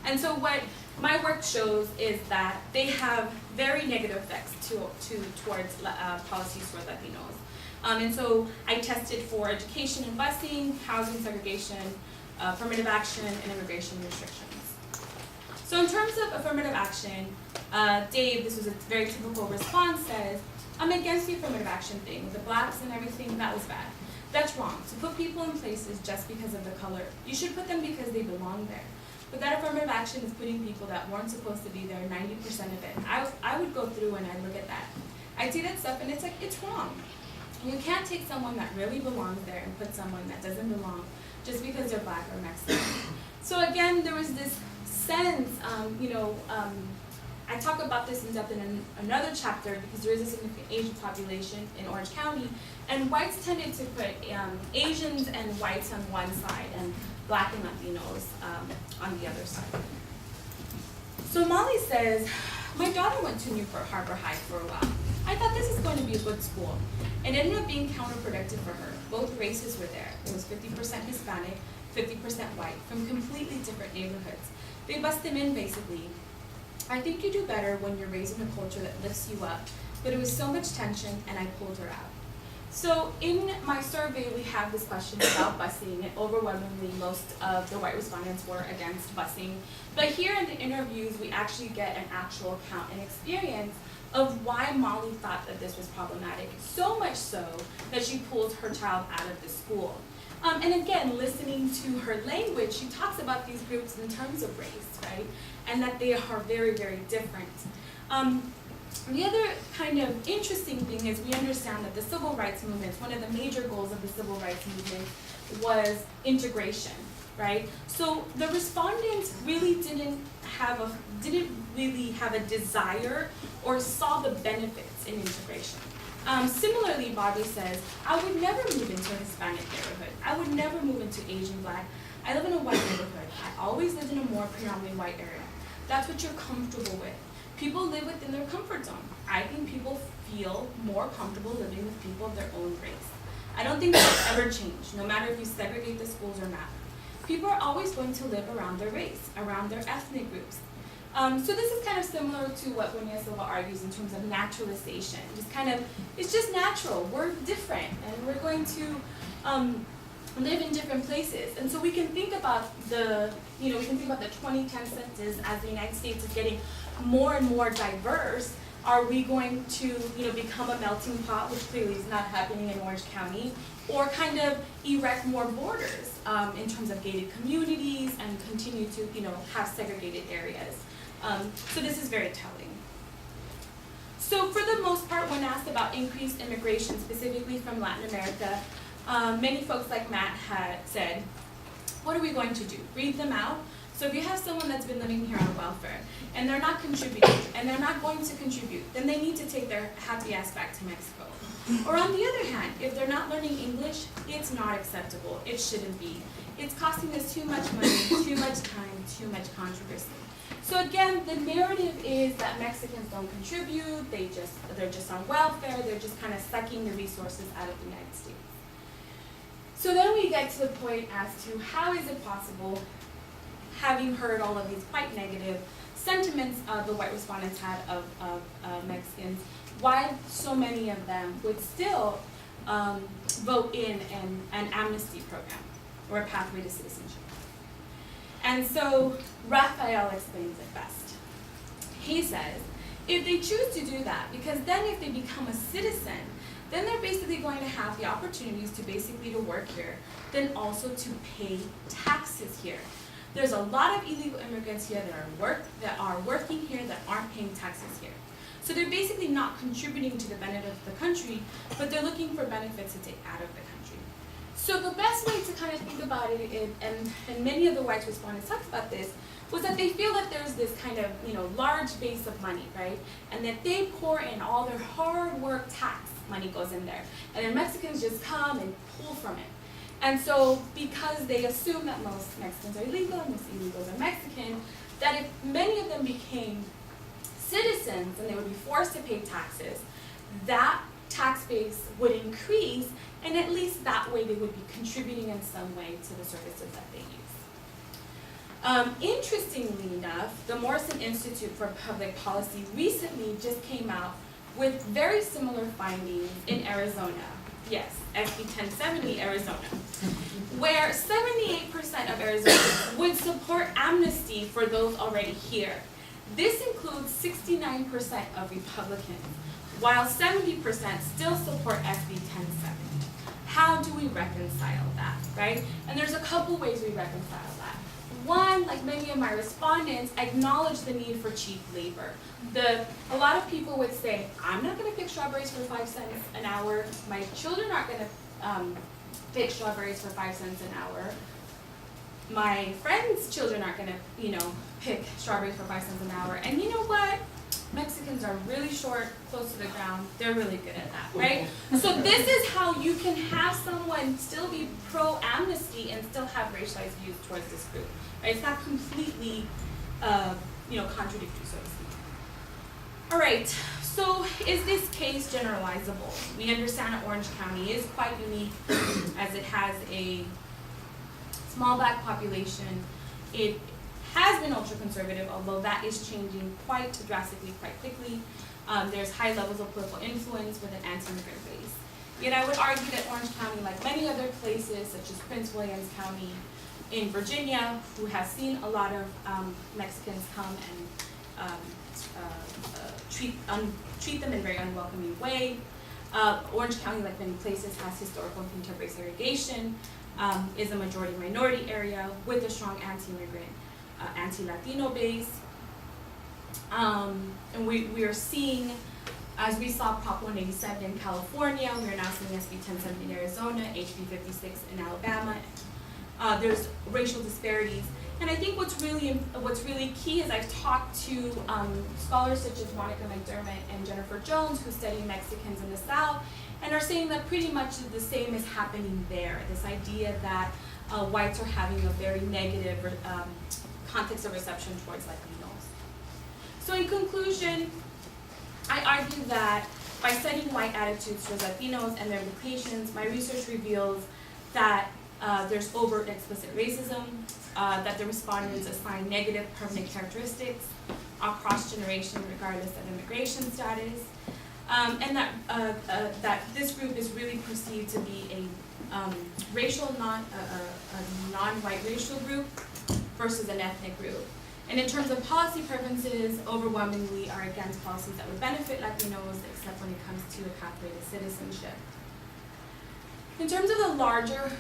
And so what my work shows is that they have very negative effects towards policies for Latinos. And so I tested for education and busing, housing segregation, affirmative action, and immigration restrictions. So in terms of affirmative action, Dave, this was a very typical response, says, I'm against the affirmative action thing. With the blacks and everything, that was bad. That's wrong. To put people in places just because of the color, you should put them because they belong there. But that affirmative action is putting people that weren't supposed to be there, 90% of it. I would go through and I'd look at that. I'd see that stuff and it's like, it's wrong. You can't take someone that really belongs there and put someone that doesn't belong just because they're black or Mexican. So again, there was this sense, I talk about this in depth in another chapter because there is a significant Asian population in Orange County, and whites tended to put Asians and whites on one side and black and Latinos on the other side. So Molly says, my daughter went to Newport Harbor High for a while. I thought this is going to be a good school. It ended up being counterproductive for her. Both races were there. It was 50% Hispanic, 50% white, from completely different neighborhoods. They bust them in, basically. I think you do better when you're raised in a culture that lifts you up, but it was so much tension, and I pulled her out. So in my survey, we have this question about busing, and overwhelmingly most of the white respondents were against busing. But here in the interviews, we actually get an actual account and experience of why Molly thought that this was problematic, so much so that she pulls her child out of the school. And again, listening to her language, she talks about these groups in terms of race, right? And that they are very, very different. The other kind of interesting thing is we understand that the civil rights movement, one of the major goals of the civil rights movement was integration, right? So the respondents really didn't really have a desire or saw the benefits in integration. Similarly, Bobby says, I would never move into a Hispanic neighborhood. I would never move into Asian, Black. I live in a white neighborhood. I always lived in a more predominantly white area. That's what you're comfortable with. People live within their comfort zone. I think people feel more comfortable living with people of their own race. I don't think that will ever change, no matter if you segregate the schools or not. People are always going to live around their race, around their ethnic groups. So this is kind of similar to what Buena Silva argues in terms of naturalization. It's just natural. We're different, and we're going to live in different places. And so we can think about the 2010 census as the United States is getting more and more diverse. Are we going to, become a melting pot, which clearly is not happening in Orange County, or kind of erect more borders in terms of gated communities and continue to, have segregated areas? So this is very telling. So for the most part, when asked about increased immigration, specifically from Latin America, many folks like Matt had said, what are we going to do? Breathe them out? So if you have someone that's been living here on welfare, and they're not contributing, and they're not going to contribute, then they need to take their happy ass back to Mexico. Or on the other hand, if they're not learning English, it's not acceptable. It shouldn't be. It's costing us too much money, too much time, too much controversy. So again, the narrative is that Mexicans don't contribute, they're just on welfare, they're just kind of sucking the resources out of the United States. So then we get to the point as to how is it possible, having heard all of these quite negative sentiments the white respondents had of Mexicans, why so many of them would still vote in an amnesty program or a pathway to citizenship. And so Raphael explains it best. He says, if they choose to do that, because then if they become a citizen, then they're basically going to have the opportunities to to work here, then also to pay taxes here. There's a lot of illegal immigrants here that are working here that aren't paying taxes here. So they're basically not contributing to the benefit of the country, but they're looking for benefits to take out of the country. So the best way to kind of think about it, and many of the white respondents talked about this, was that they feel that there's this kind of large base of money, right? And that they pour in all their hard work tax money goes in there. And then Mexicans just come and pull from it. And so because they assume that most Mexicans are illegal, most illegals are Mexican, that if many of them became citizens and they would be forced to pay taxes, that tax base would increase, and at least that way they would be contributing in some way to the services that they use. Interestingly enough, the Morrison Institute for Public Policy recently just came out with very similar findings in Arizona. Yes, SB 1070 Arizona, where 78% of Arizonans would support amnesty for those already here. This includes 69% of Republicans, while 70% still support SB 1070. How do we reconcile that, right? And there's a couple ways we reconcile that. One, like many of my respondents, acknowledge the need for cheap labor. A lot of people would say, I'm not going to pick strawberries for 5 cents an hour. My children aren't going to pick strawberries for 5 cents an hour. My friends' children aren't going to, pick strawberries for 5 cents an hour. And you know what? Mexicans are really short, close to the ground. They're really good at that, right? So this is how you can have someone still be pro-amnesty and still have racialized views towards this group. Right? It's not completely, contradictory, so to speak. All right, so is this case generalizable? We understand that Orange County is quite unique as it has a small Black population. It has been ultra-conservative, although that is changing quite drastically, quite quickly. There's high levels of political influence with an anti-immigrant base. Yet I would argue that Orange County, like many other places, such as Prince William County in Virginia, who has seen a lot of Mexicans come and treat them in a very unwelcoming way. Orange County, like many places, has historical and contemporary segregation, is a majority-minority area with a strong anti-immigrant, anti-Latino base. And we are seeing, as we saw Prop 187 in California, we are now seeing SB 1070 in Arizona, HB 56 in Alabama. There's racial disparities. And I think what's really key is I've talked to scholars such as Monica McDermott and Jennifer Jones, who study Mexicans in the South, and are saying that pretty much the same is happening there. This idea that whites are having a very negative context of reception towards Latinos. So in conclusion, I argue that by studying white attitudes towards Latinos and their implications, my research reveals that there's overt and explicit racism, that the respondents assign negative permanent characteristics across generation regardless of immigration status, and that this group is really perceived to be a racial, non-white racial group versus an ethnic group. And in terms of policy preferences, overwhelmingly are against policies that would benefit Latinos, except when it comes to a pathway to citizenship. In terms of the larger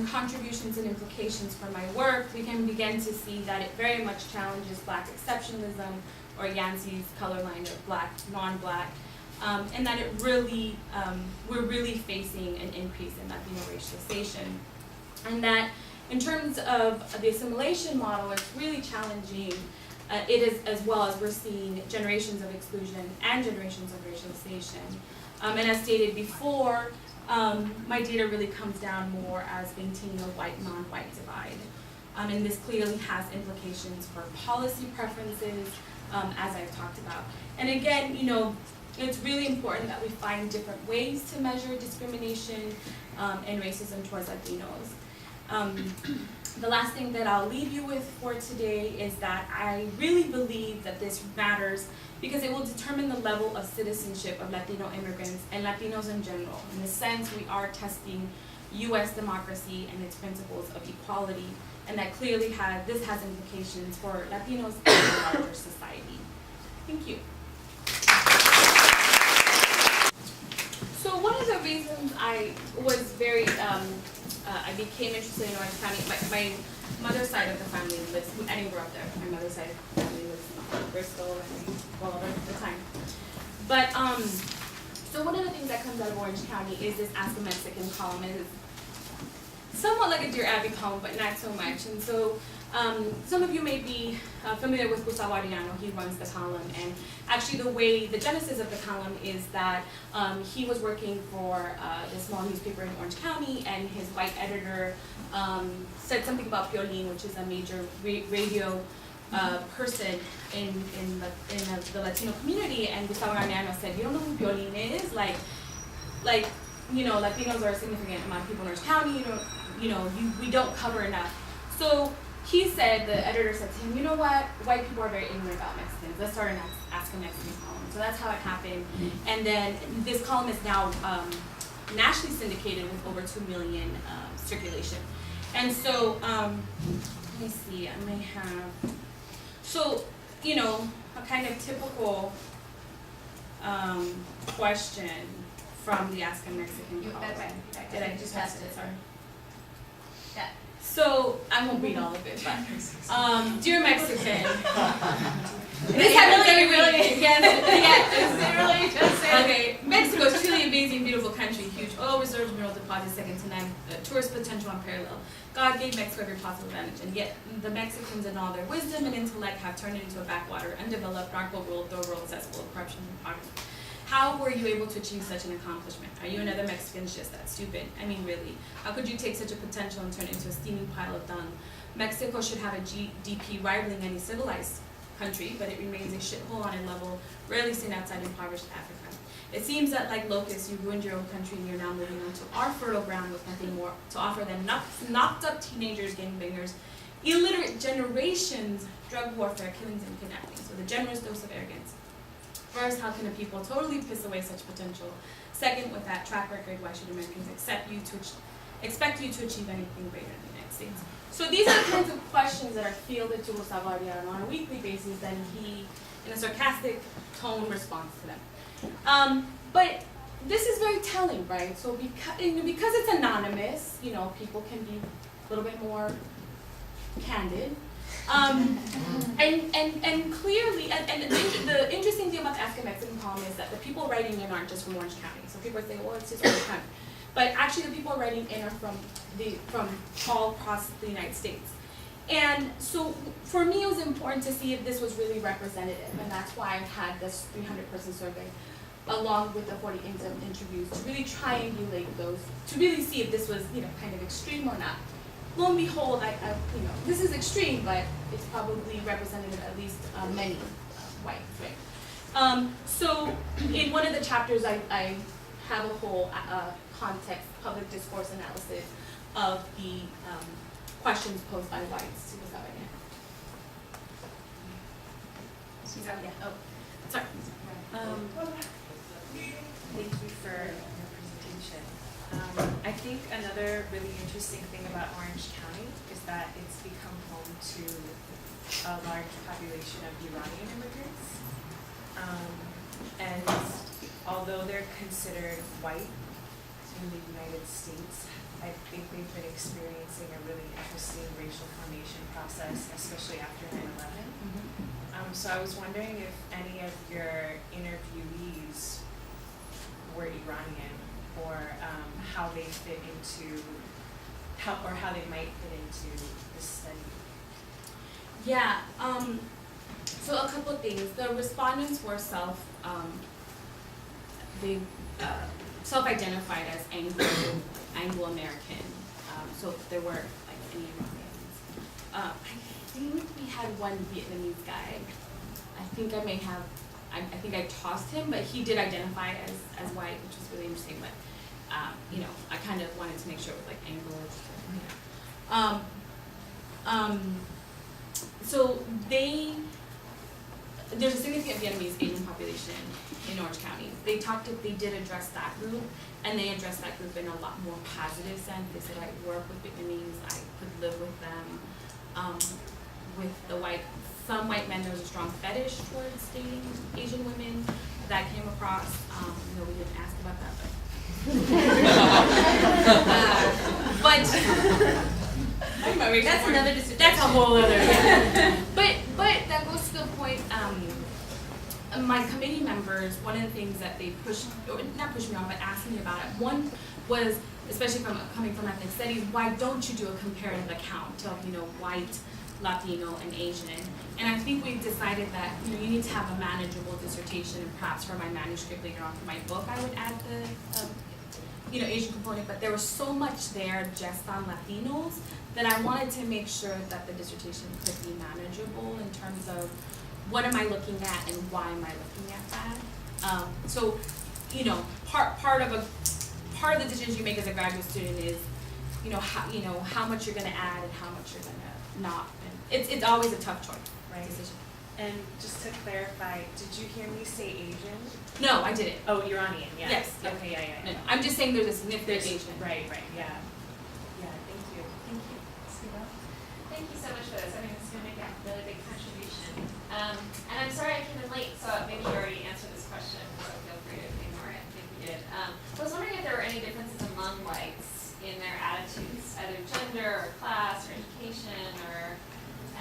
contributions and implications for my work, we can begin to see that it very much challenges Black exceptionalism, or Yancey's color line of Black, non-Black, and that it really, we're really facing an increase in Latino racialization. And that in terms of the assimilation model, it's really challenging. It is, as well as we're seeing generations of exclusion and generations of racialization. And as stated before, my data really comes down more as maintaining a white, non-white divide. And this clearly has implications for policy preferences, as I've talked about. And again, you know, it's really important that we find different ways to measure discrimination and racism towards Latinos. The last thing that I'll leave you with for today is that I really believe that this matters because it will determine the level of citizenship of Latino immigrants and Latinos in general. In a sense, we are testing U.S. democracy and its principles of equality, and that clearly this has implications for Latinos and the larger society. Thank you. So one of the reasons I was very, I became interested in Orange County, my mother's side of the family lives, I didn't grow up there, my mother's side of the family lives in Bristol and all over the time. But, so one of the things that comes out of Orange County is this Ask a Mexican column. And it's somewhat like a Dear Abby column, but not so much. And so some of you may be familiar with Gustavo Arellano. He runs the column, and actually the genesis of the column is that he was working for the small newspaper in Orange County, and his white editor said something about Piolín, which is a major radio person in the Latino community, and Gustavo Arellano said, "You don't know who Piolín is? Like, you know, Latinos are a significant amount of people in Orange County. We don't cover enough." So he said, the editor said to him, "You know what? White people are very ignorant about Mexicans. Let's start an Ask a Mexican column." So that's how it happened. And then this column is now nationally syndicated with over 2 million circulation. And so, let me see, I may have, so, you know, a kind of typical question from the Ask a Mexican column. Did I just pass it? Sorry. Yeah. So I won't read all of it, but Dear Mexican. This happens every week. Yes, really just say. Okay, Mexico is truly amazing, beautiful country, huge oil reserves, mineral deposits, second to none, tourist potential unparalleled. God gave Mexico every possible advantage, and yet the Mexicans in all their wisdom and intellect have turned it into a backwater, undeveloped, narco-ruled, third-world cesspool of corruption and poverty. How were you able to achieve such an accomplishment? Are you and other Mexicans just that stupid? I mean, really, how could you take such a potential and turn it into a steaming pile of dung? Mexico should have a GDP rivaling any civilized country, but it remains a shithole on a level rarely seen outside impoverished Africa. It seems that, like locusts, you ruined your own country and you're now moving on to our fertile ground with nothing more to offer than knocked up teenagers, gangbangers, illiterate generations, drug warfare, killings, and kidnappings, with a generous dose of arrogance. First, how can a people totally piss away such potential? Second, with that track record, why should Americans expect you to achieve anything greater in the United States? So these are the kinds of questions that are fielded to Gustavo Arellano on a weekly basis, and he in a sarcastic tone response to them. But this is very telling, right? So because it's anonymous, people can be a little bit more candid. And clearly, and the interesting thing about the African-Mexican column is that the people writing in aren't just from Orange County. So people say, well, it's just Orange County. But actually the people writing in are from all across the United States. And so for me, it was important to see if this was really representative, and that's why I've had this 300-person survey along with the 40 in-depth interviews to really triangulate those, to really see if this was, kind of extreme or not. Lo and behold, this is extreme, but it's probably representative at least many whites, right? So in one of the chapters, I have a whole context, public discourse analysis of the questions posed by whites to the government. Yeah. Oh, sorry. Thank you for your presentation. I think another really interesting thing about Orange County is that it's become home to a large population of Iranian immigrants. And although they're considered white in the United States, I think they've been experiencing a really interesting racial formation process, especially after 9/11. So I was wondering if any of your interviewees were Iranian, or how they fit into, how they might fit into this study. Yeah. So a couple of things. The respondents were self-identified as Anglo-American. So there were any Iranians. I think we had one Vietnamese guy. I think I tossed him, but he did identify as white, which was really interesting. But I kind of wanted to make sure it was Anglo. So there's a significant Vietnamese Asian population in Orange County. They did address that group, and they addressed that group in a lot more positive sense. They said, I work with Vietnamese, I could live with them. With some white men, there was a strong fetish towards dating Asian women that came across. We didn't ask about that, but that's another discussion. That's a whole other. Yeah. But that goes to the point. My committee members, one of the things that they not pushed me on, but asked me about it. One was, especially coming from ethnic studies, why don't you do a comparative account of white, Latino, and Asian? And I think we've decided that you need to have a manageable dissertation, and perhaps for my manuscript later on for my book, I would add the Asian component. But there was so much there just on Latinos that I wanted to make sure that the dissertation could be manageable in terms of what am I looking at and why am I looking at that. So, part of the decisions you make as a graduate student is, how much you're going to add and how much you're going to not. And it's always a tough choice, right? Decision. And just to clarify, did you hear me say Asian? No, I didn't. Oh, Iranian, yeah. Yes. Okay, yeah. No, I'm just saying there's a significant Asian. Right, yeah. Yeah, thank you. Thank you. Thank you so much for this. I think it's going to make a really big contribution. And I'm sorry I came in late, so maybe you already answered this question, so feel free to ignore it. I think we did. I was wondering if there were any differences among whites in their attitudes, either gender or class or education or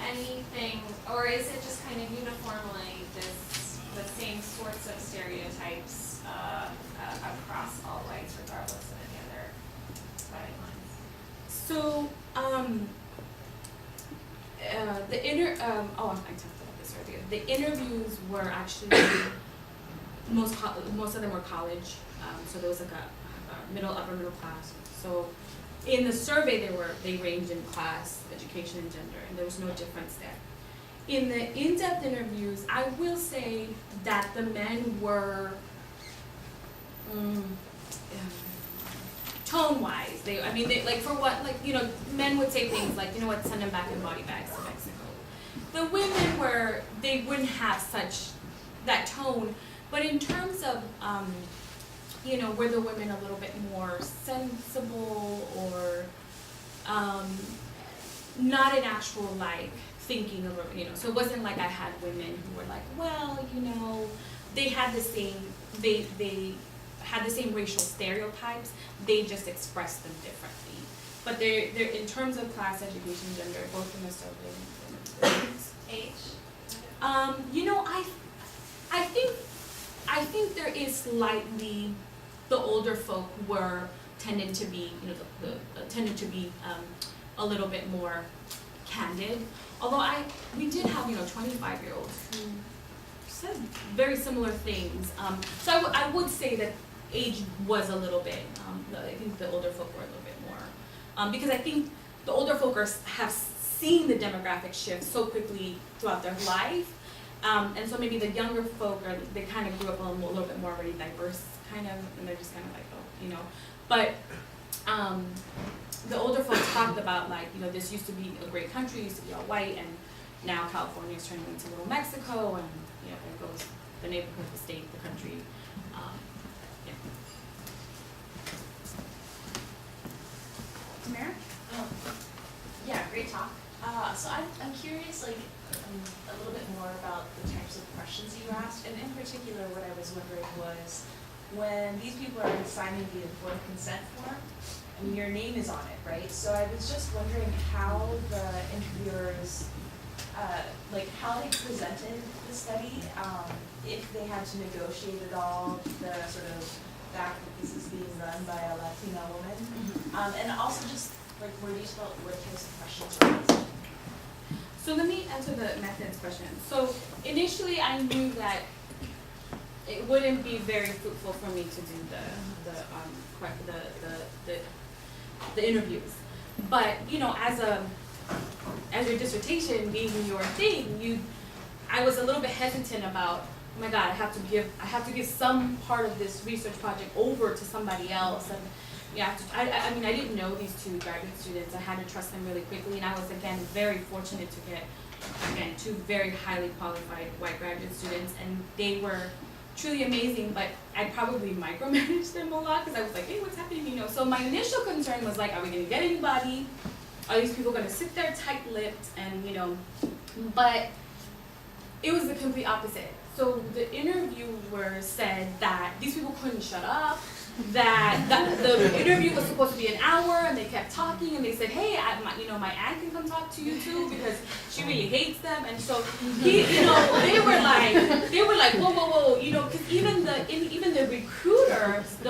anything, or is it just kind of uniformly the same sorts of stereotypes across all whites, regardless of any other dividing lines? So, I talked about this earlier. The interviews were actually most of them were college. So there was like a upper middle class. So in the survey they ranged in class, education, and gender, and there was no difference there. In the in-depth interviews, I will say that the men were tone-wise, men would say things like, send them back in body bags to Mexico. The women they wouldn't have that tone, but in terms of, were the women a little bit more sensible or not an actual thinking of, so it wasn't like I had women who were like, well, they had the same, they had the same racial stereotypes, they just expressed them differently. But they're in terms of class, education, gender, both of them are still Age? I think there is slightly, the older folk were tended to be, a little bit more candid. Although we did have, 25-year-olds who said very similar things. So I would say that age was a little bit, I think the older folk were a little bit more. Because I think the older folk have seen the demographic shift so quickly throughout their life. And so maybe the younger folk, they kind of grew up a little bit more already diverse, kind of, and they're just kind of like, But the older folks talked about, like, this used to be a great country, used to be all white, and now California is turning into little Mexico, and, there goes the neighborhood, the state, the country. Tamara? Yeah, great talk. So I'm curious, like, a little bit more about the types of questions you asked, and in particular, what I was wondering was, when these people are signing the informed consent form, I mean, your name is on it, right? So I was just wondering how the interviewers, how they presented the study, if they had to negotiate at all the sort of fact that this is being run by a Latino woman, and also just like where do you felt what types of questions were asked? So let me answer the methods question. So initially, I knew that it wouldn't be very fruitful for me to do the interviews. But as your dissertation being your thing, I was a little bit hesitant about, oh my God, I have to give some part of this research project over to somebody else, and I didn't know these two graduate students. I had to trust them really quickly, and I was again very fortunate to get two very highly qualified white graduate students, and they were truly amazing. But I probably micromanaged them a lot because I was like, hey, what's happening? So my initial concern was like, are we going to get anybody? Are these people going to sit there tight-lipped? And but it was the complete opposite. So the interviewer said that these people couldn't shut up, that the interview was supposed to be an hour, and they kept talking, and they said, hey, my aunt can come talk to you too, because she really hates them. And so they were like, whoa, because even the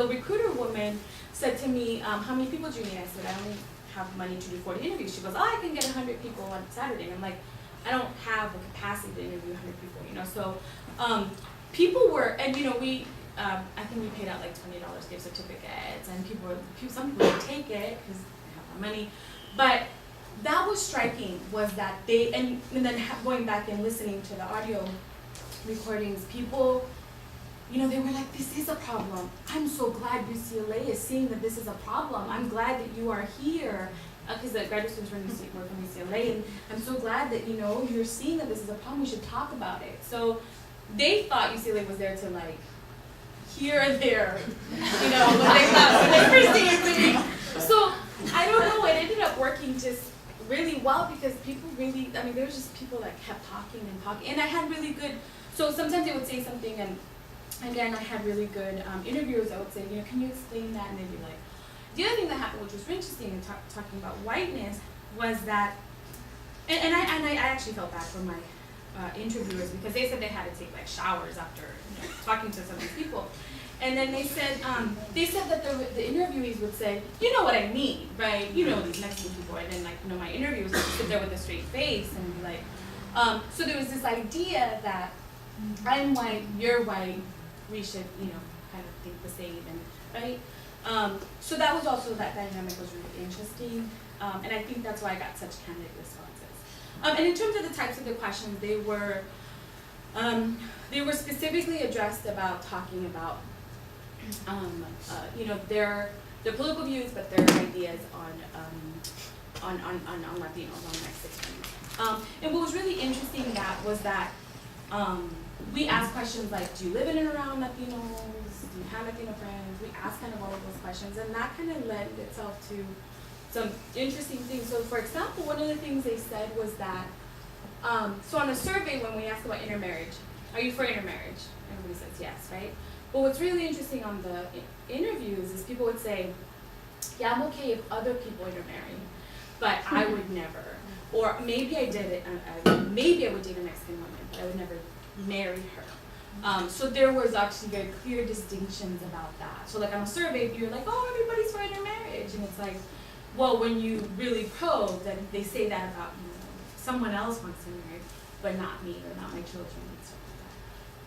recruiter woman said to me, how many people do you need? I said, I only have money to do 40 interviews. She goes, I can get 100 people on Saturday. And I'm like, I don't have the capacity to interview 100 people, So people were, and we, I think we paid out like $20 gift certificates, and some people would take it because they have more money. But that was striking, was that they, and then going back and listening to the audio recordings, people, they were like, this is a problem. I'm so glad UCLA is seeing that this is a problem. I'm glad that you are here. Because the graduate students were from UCLA, and I'm so glad that you're seeing that this is a problem. We should talk about it. So they thought UCLA was there to like here and there, what they thought when they first came to me. So I don't know. It ended up working just really well because people really. There was just people that kept talking, and I had really good. So sometimes they would say something, and again, I had really good interviewers. I would say, can you explain that? And they'd be like. The other thing that happened, which was interesting in talking about whiteness, was that, and I actually felt bad for my interviewers because they said they had to take like showers after talking to some of these people, and then they said that the interviewees would say, you know what I mean, right? These Mexican people, and then my interviewers would sit there with a straight face and be like, so there was this idea that I'm white, you're white, we should kind of think the same, and right. So that was also, that dynamic was really interesting, and I think that's why I got such candid responses. And in terms of the types of the questions, they were specifically addressed about talking about, their political views, but their ideas on Latinos, on Mexicans. And what was really interesting was that we asked questions like, do you live in and around Latinos? Do you have Latino friends? We asked kind of all of those questions, and that kind of led itself to some interesting things. So for example, one of the things they said was that So on a survey, when we ask about intermarriage, are you for intermarriage? Everybody says yes, right? But what's really interesting on the interviews is people would say, yeah, I'm okay if other people intermarry, but I would never. Or maybe I did it, maybe I would date a Mexican woman, but I would never marry her. So there was actually very clear distinctions about that. So like on a survey, you're like, oh, everybody's for intermarriage. And it's like, well, when you really probe, then they say that about, you know, someone else wants to marry, but not me or not my children and stuff like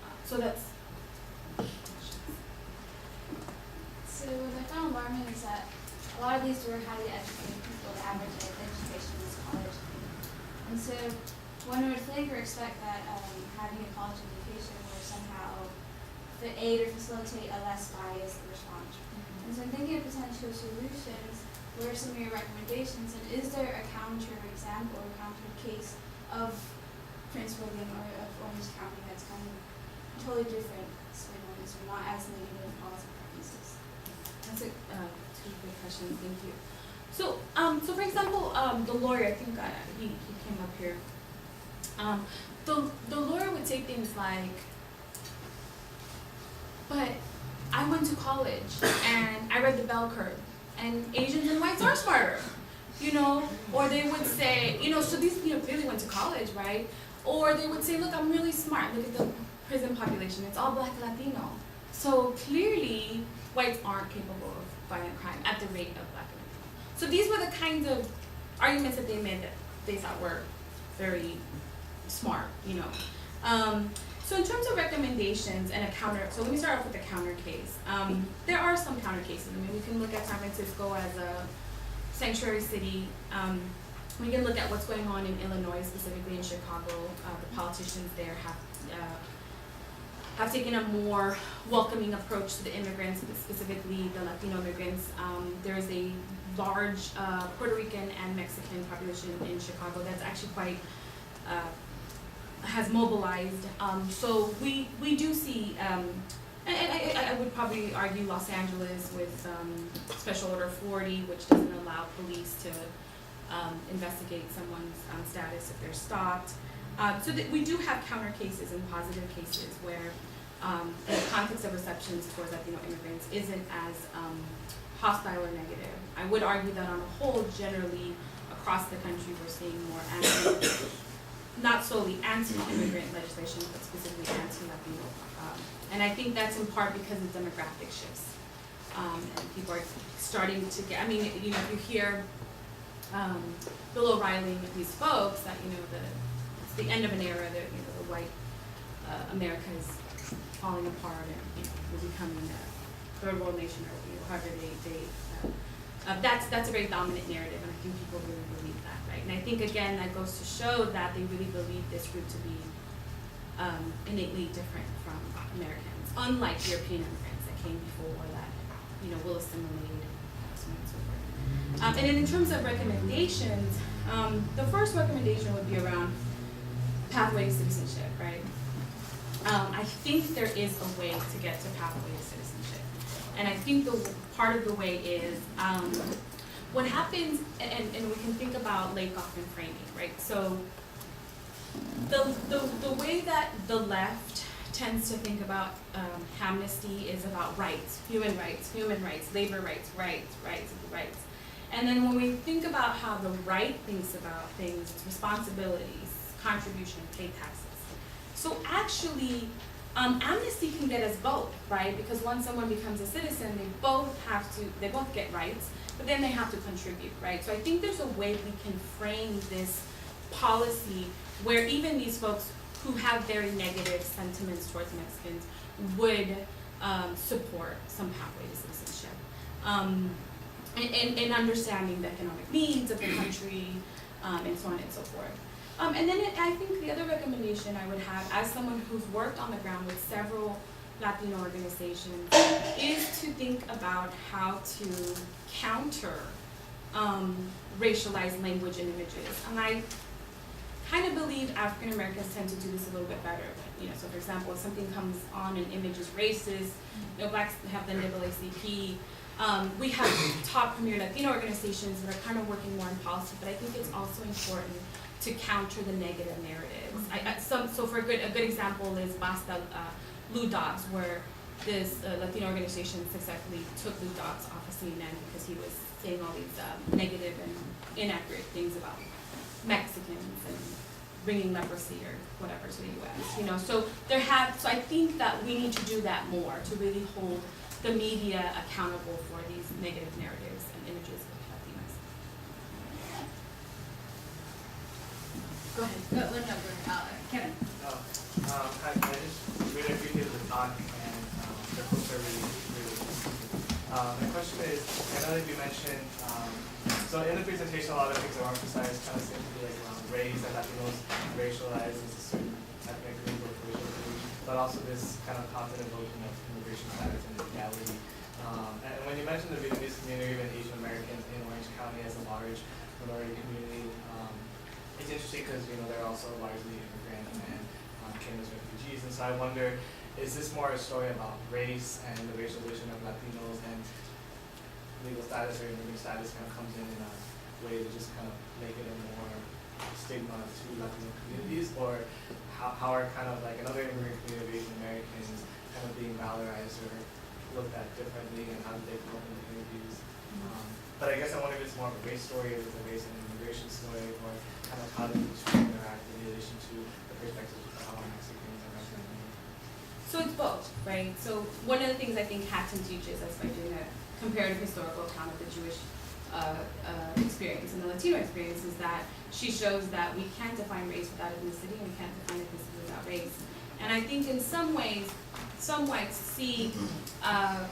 that. So that's. So what I found alarming is that a lot of these were highly educated people, the average education is college. And so one would think or expect that having a college education would somehow aid or facilitate a less biased response. And so I'm thinking of potential solutions. What are some of your recommendations? And is there a counter example or counter case of Prince William or of Orange County that's kind of totally different spin on this or not as negative policy preferences? That's a two good questions. Thank you. So, so for example, the lawyer, I think he came up here. The lawyer would say things like, but I went to college and I read the bell curve, and Asians and whites are smarter, you know? Or they would say, you know, so these people really went to college, right? Or they would say, look, I'm really smart. Look at the prison population. It's all Black and Latino. So clearly, whites aren't capable of violent crime at the rate of Black and Latino. So these were the kinds of arguments that they made that they thought were very smart, you know. So in terms of recommendations and a counter, so let me start off with a counter case. There are some counter cases. I mean, we can look at San Francisco as a sanctuary city. We can look at what's going on in Illinois, specifically in Chicago. The politicians there have taken a more welcoming approach to the immigrants, specifically the Latino immigrants. There is a large Puerto Rican and Mexican population in Chicago that's actually quite has mobilized. So we do see, and I would probably argue Los Angeles with Special Order 40, which doesn't allow police to investigate someone's status if they're stopped. So that we do have counter cases and positive cases where the context of receptions towards Latino immigrants isn't as hostile or negative. I would argue that on a whole, generally across the country, we're seeing more not solely anti-immigrant legislation, but specifically anti-Latino. And I think that's in part because of demographic shifts. And people are starting to get, I mean, you know, if you hear Bill O'Reilly and these folks that, you know, it's the end of an era, that, you know, the white America is falling apart and, you know, we're becoming a third world nation, or, you know, however that's a very dominant narrative, and I think people really believe that, right? And I think, again, that goes to show that they really believe this group to be innately different from Americans, unlike European immigrants that came before that, you know, will assimilate, so on and so forth. And then in terms of recommendations, the first recommendation would be around pathway to citizenship, right? I think there is a way to get to pathway to citizenship. And I think the part of the way is what happens, and we can think about Lakoff and framing, right? So the way that the left tends to think about amnesty is about rights, human rights, labor rights, rights. And then when we think about how the right thinks about things, it's responsibilities, contribution, pay taxes. So actually, amnesty can get us both, right? Because once someone becomes a citizen, they both get rights, but then they have to contribute, right? So I think there's a way we can frame this policy where even these folks who have very negative sentiments towards Mexicans would support some pathway to citizenship. And understanding the economic needs of the country, and so on and so forth. And then I think the other recommendation I would have, as someone who's worked on the ground with several Latino organizations, is to think about how to counter racialized language and images. And I kind of believe African Americans tend to do this a little bit better. You know, so for example, if something comes on and image is racist, you know, blacks have the NAACP. We have top premier Latino organizations that are kind of working more in policy, but I think it's also important to counter the negative narratives. So for a good example is Basta Lou Dobbs, where this Latino organization successfully took Lou Dobbs off of CNN because he was saying all these negative and inaccurate things about Mexicans and bringing leprosy or whatever to the U.S. So so I think that we need to do that more to really hold the media accountable for these negative narratives and images of Latinos. Go ahead. One number, Kevin. Hi, I just really appreciated the talk and the books are really interesting. My question is, I know that you mentioned, so in the presentation a lot of things that were emphasized kind of seem to be like around race and Latinos racialized as a certain ethnic group or racial group, but also this kind of content evoking of immigration status and legality. And when you mentioned the Vietnamese community, even Asian Americans in Orange County as a large minority community, it's interesting because they're also largely immigrant and came as refugees, and so I wonder, is this more a story about race and the racialization of Latinos and legal status or immigrant status kind of comes in a way to just kind of make it a more stigma to Latino communities, or how are kind of like another immigrant community, Asian Americans, kind of being valorized or looked at differently, and how do they come up in the interviews? But I guess I wonder if it's more of a race story, if it's a race and immigration story, or kind of how do these two interact in relation to the perspectives of how Mexicans are represented. So it's both, right? So one of the things I think Hatton teaches us by doing a comparative historical account of the Jewish experience and the Latino experience is that she shows that we can't define race without ethnicity and we can't define ethnicity without race. And I think in some ways, some whites see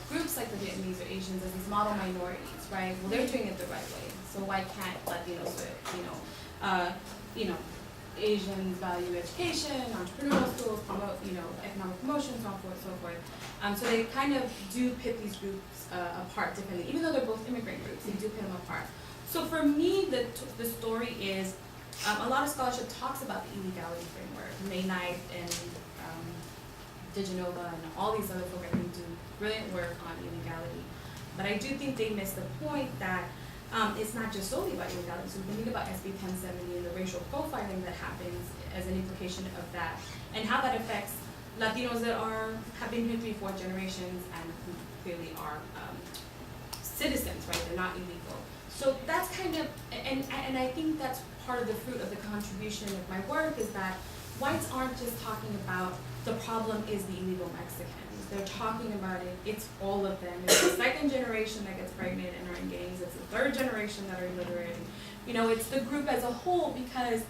groups like the Vietnamese or Asians as these model minorities, right? Well, they're doing it the right way, so why can't Latinos do it? Asians value education, entrepreneurial schools, promote, economic promotion, so on and so forth. So they kind of do pit these groups apart differently, even though they're both immigrant groups. They do pit them apart. So for me, the story is a lot of scholarship talks about the illegality framework. May Knight and Digenova and all these other folks I think do brilliant work on illegality. But I do think they miss the point that it's not just solely about illegality. So we can think about SB 1070 and the racial profiling that happens as an implication of that, and how that affects Latinos that have been here 3-4 generations and who clearly are citizens, right? They're not illegal. So that's kind of, and I think that's part of the fruit of the contribution of my work is that whites aren't just talking about the problem is the illegal Mexicans. They're talking about it, it's all of them. It's the second generation that gets pregnant and are in gangs. It's the third generation that are illiterate. It's the group as a whole because,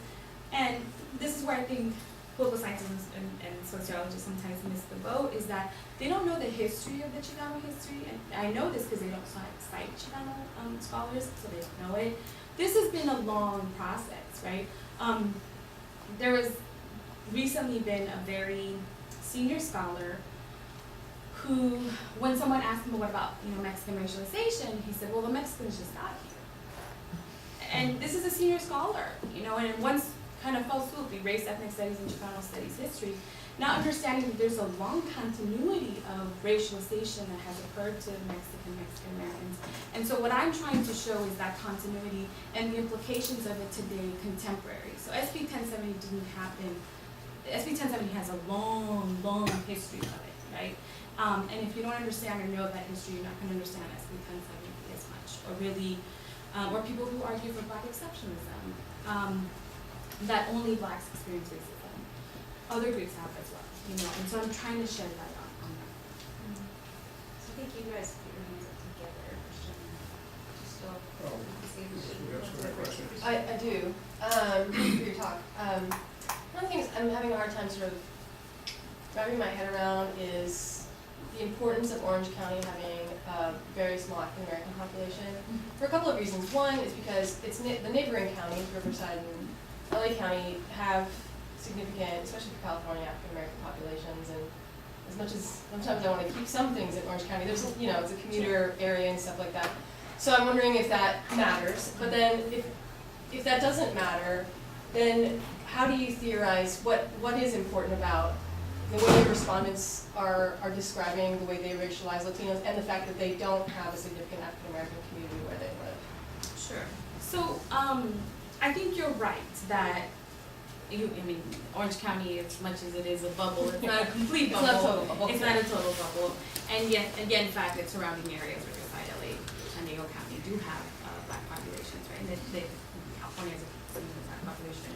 and this is where I think political scientists and sociologists sometimes miss the boat, is that they don't know the history of the Chicano history. And I know this because they don't cite Chicano scholars, so they don't know it. This has been a long process, right? There has recently been a very senior scholar who, when someone asked him what about Mexican racialization, he said, well, the Mexicans just got here. And this is a senior scholar, and in one kind of fell swoop, race, ethnic studies, and Chicano studies history, not understanding that there's a long continuity of racialization that has occurred to Mexican Americans. And so what I'm trying to show is that continuity and the implications of it today contemporary. So SB 1070 didn't happen. SB 1070 has a long, long history of it, right? And if you don't understand or know that history, you're not going to understand SB 1070 as much, or really, or people who argue for Black exceptionalism, that only Blacks experience racism. Other groups have as well, and so I'm trying to shed light on that. So I think you guys put your hands up together. I do. Thank you for your talk. One of the things I'm having a hard time sort of wrapping my head around is the importance of Orange County having a very small African American population for a couple of reasons. One is because it's the neighboring counties, Riverside and LA County, have significant, especially for California, African American populations. And as much as sometimes I want to keep some things in Orange County, there's it's a commuter area and stuff like that. So I'm wondering if that matters. But then if that doesn't matter, then how do you theorize what is important about the way the respondents are describing the way they racialize Latinos and the fact that they don't have a significant African American community where they live? Sure. So I think you're right that Orange County, as much as it is a bubble, it's not a complete bubble. It's not a total bubble. It's not a total bubble. And yet, again, in fact, its surrounding areas, Riverside, LA, San Diego County, do have black populations, right? And California has a significant black population.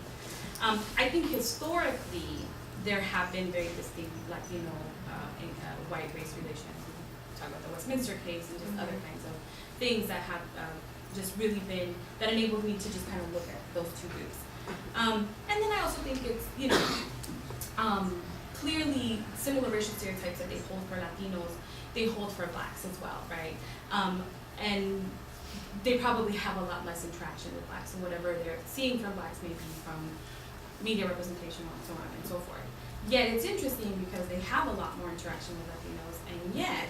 I think historically, there have been very distinct Latino and white race relations. We talk about the Westminster case and just other kinds of things that have just really been, that enabled me to just kind of look at those two groups. And then I also think it's, clearly similar racial stereotypes that they hold for Latinos, they hold for blacks as well, right? And they probably have a lot less interaction with blacks, and whatever they're seeing from blacks may be from media representation and so on and so forth. Yet it's interesting because they have a lot more interaction with Latinos, and yet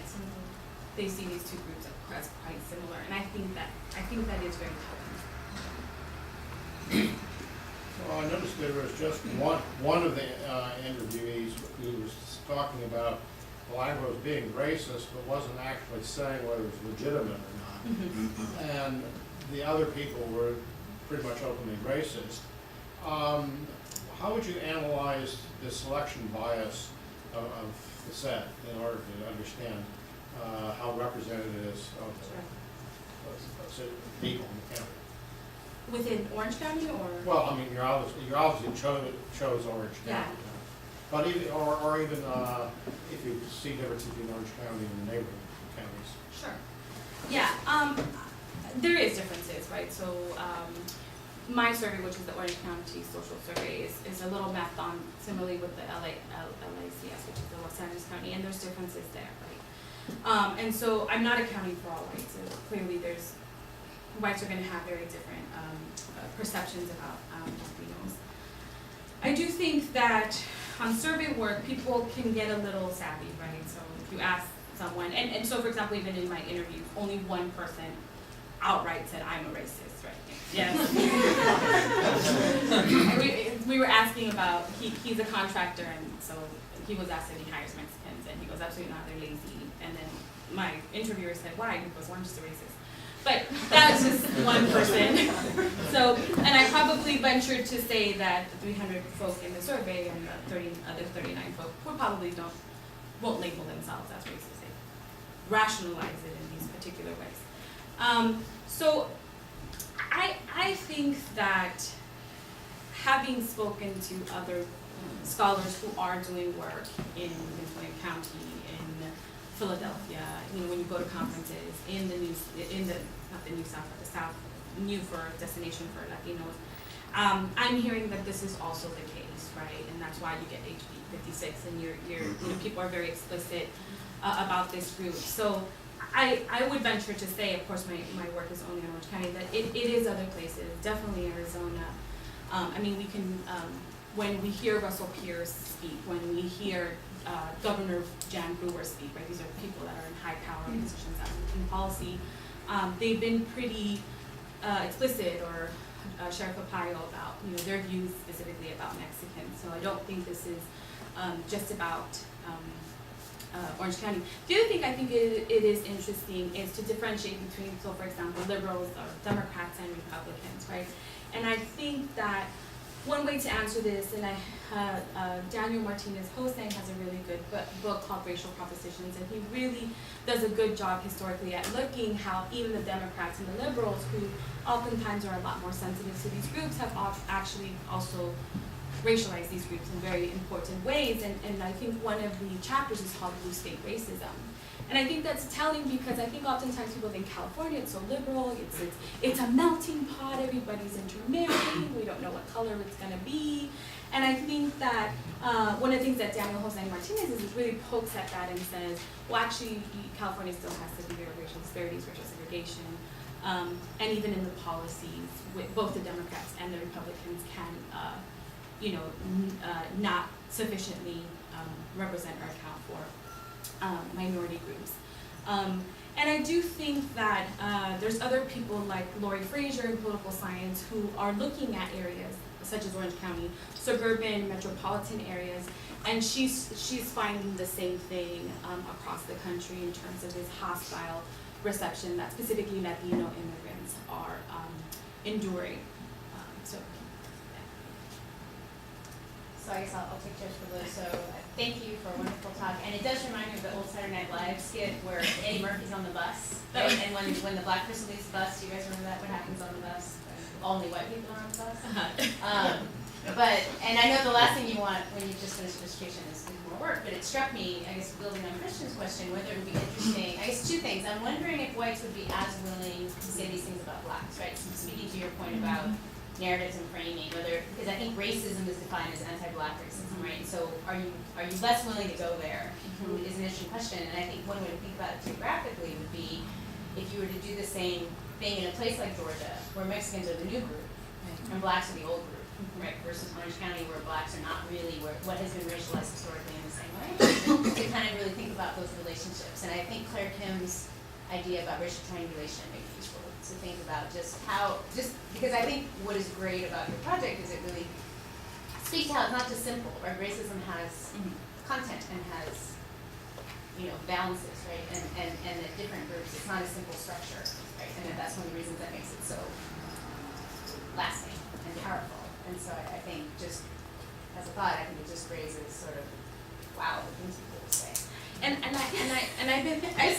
they see these two groups as quite similar, and I think that is very telling. Well, I noticed there was just one of the interviewees who was talking about Anglos being racist, but wasn't actually saying whether it was legitimate or not. And the other people were pretty much openly racist. How would you analyze the selection bias of the set in order to understand how representative it is of the people in the county? Within Orange County, or? Well, I mean, you obviously chose Orange County. Yeah. But even, or even if you see differences between Orange County and the neighboring counties. Sure. Yeah, there is differences, right? So my survey, which is the Orange County Social Survey, is a little mapped on similarly with the LACS, which is the Los Angeles County, and there's differences there, right? And so I'm not accounting for all whites. So clearly whites are going to have very different perceptions about Latinos. I do think that on survey work, people can get a little savvy, right? So if you ask someone, and so for example, even in my interview, only one person outright said, I'm a racist, right? Yes. we were asking about, he's a contractor, and so he was asked if he hires Mexicans, and he goes, absolutely not, they're lazy. And then my interviewer said, why? He goes, well, I'm just a racist. But that was just one person. So, and I probably ventured to say that the 300 folk in the survey and the other 39 folk won't label themselves as racist. They rationalize it in these particular ways. So I think that having spoken to other scholars who are doing work in William County, in Philadelphia, when you go to conferences in the not the New South, but the South, new for destination for Latinos, I'm hearing that this is also the case, right? And that's why you get HB 56, and people are very explicit about this group. So I would venture to say, of course, my work is only in Orange County, that it is other places, definitely Arizona. We can, when we hear Russell Pierce speak, when we hear Governor Jan Brewer speak, right? These are people that are in high power positions in policy. They've been pretty explicit, or Sheriff Lacayo, about their views specifically about Mexicans. So I don't think this is just about Orange County. The other thing I think it is interesting is to differentiate between, so for example, liberals or Democrats and Republicans, right? And I think that one way to answer this, and Daniel Martinez Hosang has a really good book called Racial Propositions, and he really does a good job historically at looking how even the Democrats and the liberals, who oftentimes are a lot more sensitive to these groups, have actually also racialized these groups in very important ways. And I think one of the chapters is called Blue State Racism. And I think that's telling because I think oftentimes people think California, it's so liberal, it's a melting pot, everybody's intermarrying, we don't know what color it's going to be. And I think that one of the things that Daniel Jose Martinez is really pokes at that and says, well, actually, California still has severe racial disparities, racial segregation, and even in the policies, both the Democrats and the Republicans can, not sufficiently represent or account for minority groups. And I do think that there's other people like Lori Frazier in political science who are looking at areas such as Orange County, suburban, metropolitan areas, and she's finding the same thing across the country in terms of this hostile reception that specifically Latino immigrants are enduring. So I guess I'll take charge for those. So thank you for a wonderful talk. And it does remind me of the old Saturday Night Live skit where Eddie Murphy's on the bus. Right? And when the black person leaves the bus, do you guys remember that? What happens on the bus? Only white people are on the bus. And I know the last thing you want when you just finished education is more work, but it struck me, I guess building on Christian's question, whether it would be interesting, I guess two things. I'm wondering if whites would be as willing to say these things about blacks, right? So speaking to your point about narratives and framing, whether, because I think racism is defined as anti-black racism, right? And so are you less willing to go there? Is an interesting question, and I think one way to think about it geographically would be if you were to do the same thing in a place like Georgia, where Mexicans are the new group and blacks are the old group, right? Versus Orange County, where blacks are not really what has been racialized historically in the same way. To kind of really think about those relationships, and I think Claire Kim's idea about racial triangulation may be useful to think about just because I think what is great about your project is it really speaks to how it's not just simple, right? Racism has content and has, balances, right? And at different groups, it's not a simple structure, right? And that's one of the reasons that makes it so lasting and powerful. And so I think just as a thought, I think it just raises sort of, wow, the things people will say. And I've been I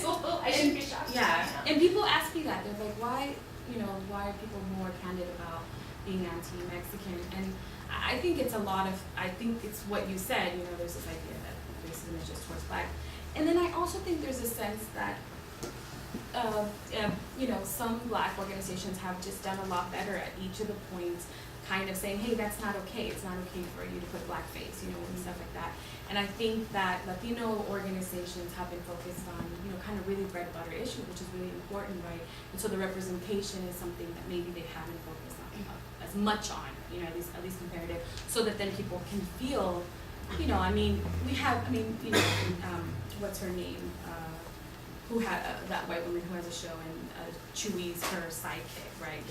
shouldn't be shocked. Yeah, and people ask me that. They're like, why are people more candid about being anti-Mexican? And I think it's it's what you said, there's this idea that racism is just towards black. And then I also think there's a sense that, some black organizations have just done a lot better at each of the points, kind of saying, hey, that's not okay. It's not okay for you to put blackface, and stuff like that. And I think that Latino organizations have been focused on, kind of really bread and butter issue, which is really important, right? And so the representation is something that maybe they haven't focused on as much on, at least comparative, so that then people can feel, what's her name? Who had that white woman who has a show and Chewy's her sidekick, right?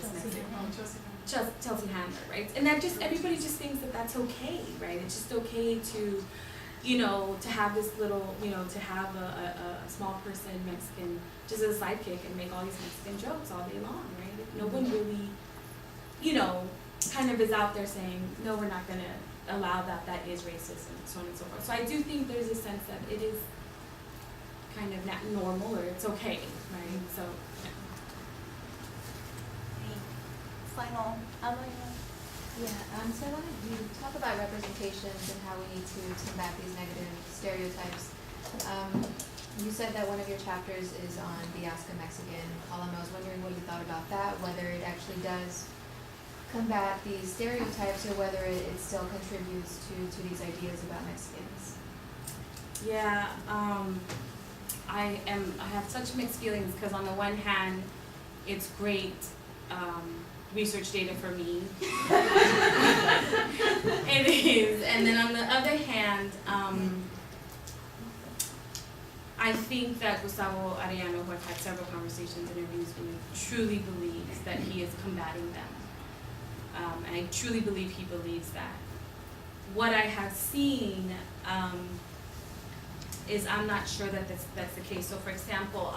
Chelsea Handler, right? And that just everybody just thinks that that's okay, right? It's just okay to, to have this little, to have a small person Mexican just as a sidekick and make all these Mexican jokes all day long, right? No one really, kind of is out there saying, no, we're not gonna allow that is racist and so on and so forth. So I do think there's a sense that it is kind of not normal or it's okay, right? So Final, so I wanted you to talk about representations and how we need to combat these negative stereotypes. You said that one of your chapters is on the Ask a Mexican column. I was wondering what you thought about that, whether it actually does combat these stereotypes or whether it still contributes to these ideas about Mexicans. yeah, I have such mixed feelings because on the one hand, it's great research data for me. It is, and then on the other hand, I think that Gustavo Arellano, who I've had several conversations, interviews with, truly believes that he is combating them. And I truly believe he believes that. What I have seen is I'm not sure that that's the case. So for example,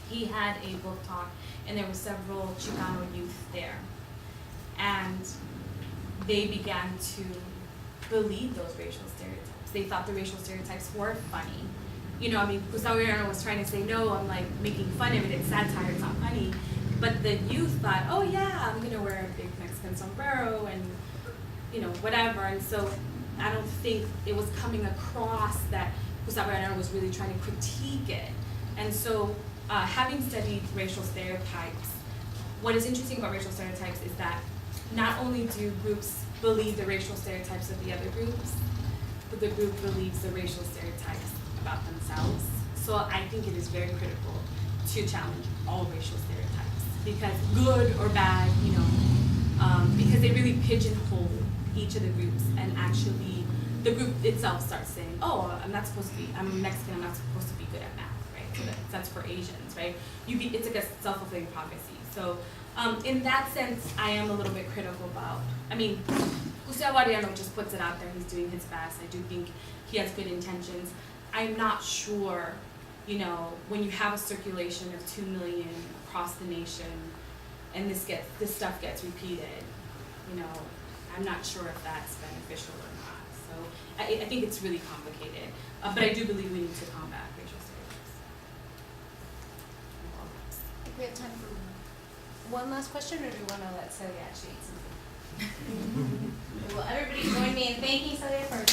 he had a book talk and there were several Chicano youth there. And they began to believe those racial stereotypes. They thought the racial stereotypes were funny. Gustavo Arellano was trying to say, no, I'm like making fun of it, it's satire, it's not funny. But the youth thought, oh yeah, I'm gonna wear a big Mexican sombrero and, whatever. And so I don't think it was coming across that Gustavo Arellano was really trying to critique it. And so having studied racial stereotypes, what is interesting about racial stereotypes is that not only do groups believe the racial stereotypes of the other groups, but the group believes the racial stereotypes about themselves. So I think it is very critical to challenge all racial stereotypes, because good or bad, because they really pigeonhole each of the groups, and actually the group itself starts saying, oh, I'm Mexican, I'm not supposed to be good at math, right? So that's for Asians, right? It's like a self-fulfilling prophecy. So in that sense, I am a little bit critical about, Gustavo Arellano just puts it out there, he's doing his best. I do think he has good intentions. I'm not sure, when you have a circulation of 2 million across the nation and this stuff gets repeated, I'm not sure if that's beneficial or not. So I think it's really complicated, but I do believe we need to combat racial stereotypes. I think we have time for one last question, or do we want to let Celia actually eat something? Well, everybody join me in thanking Celia for her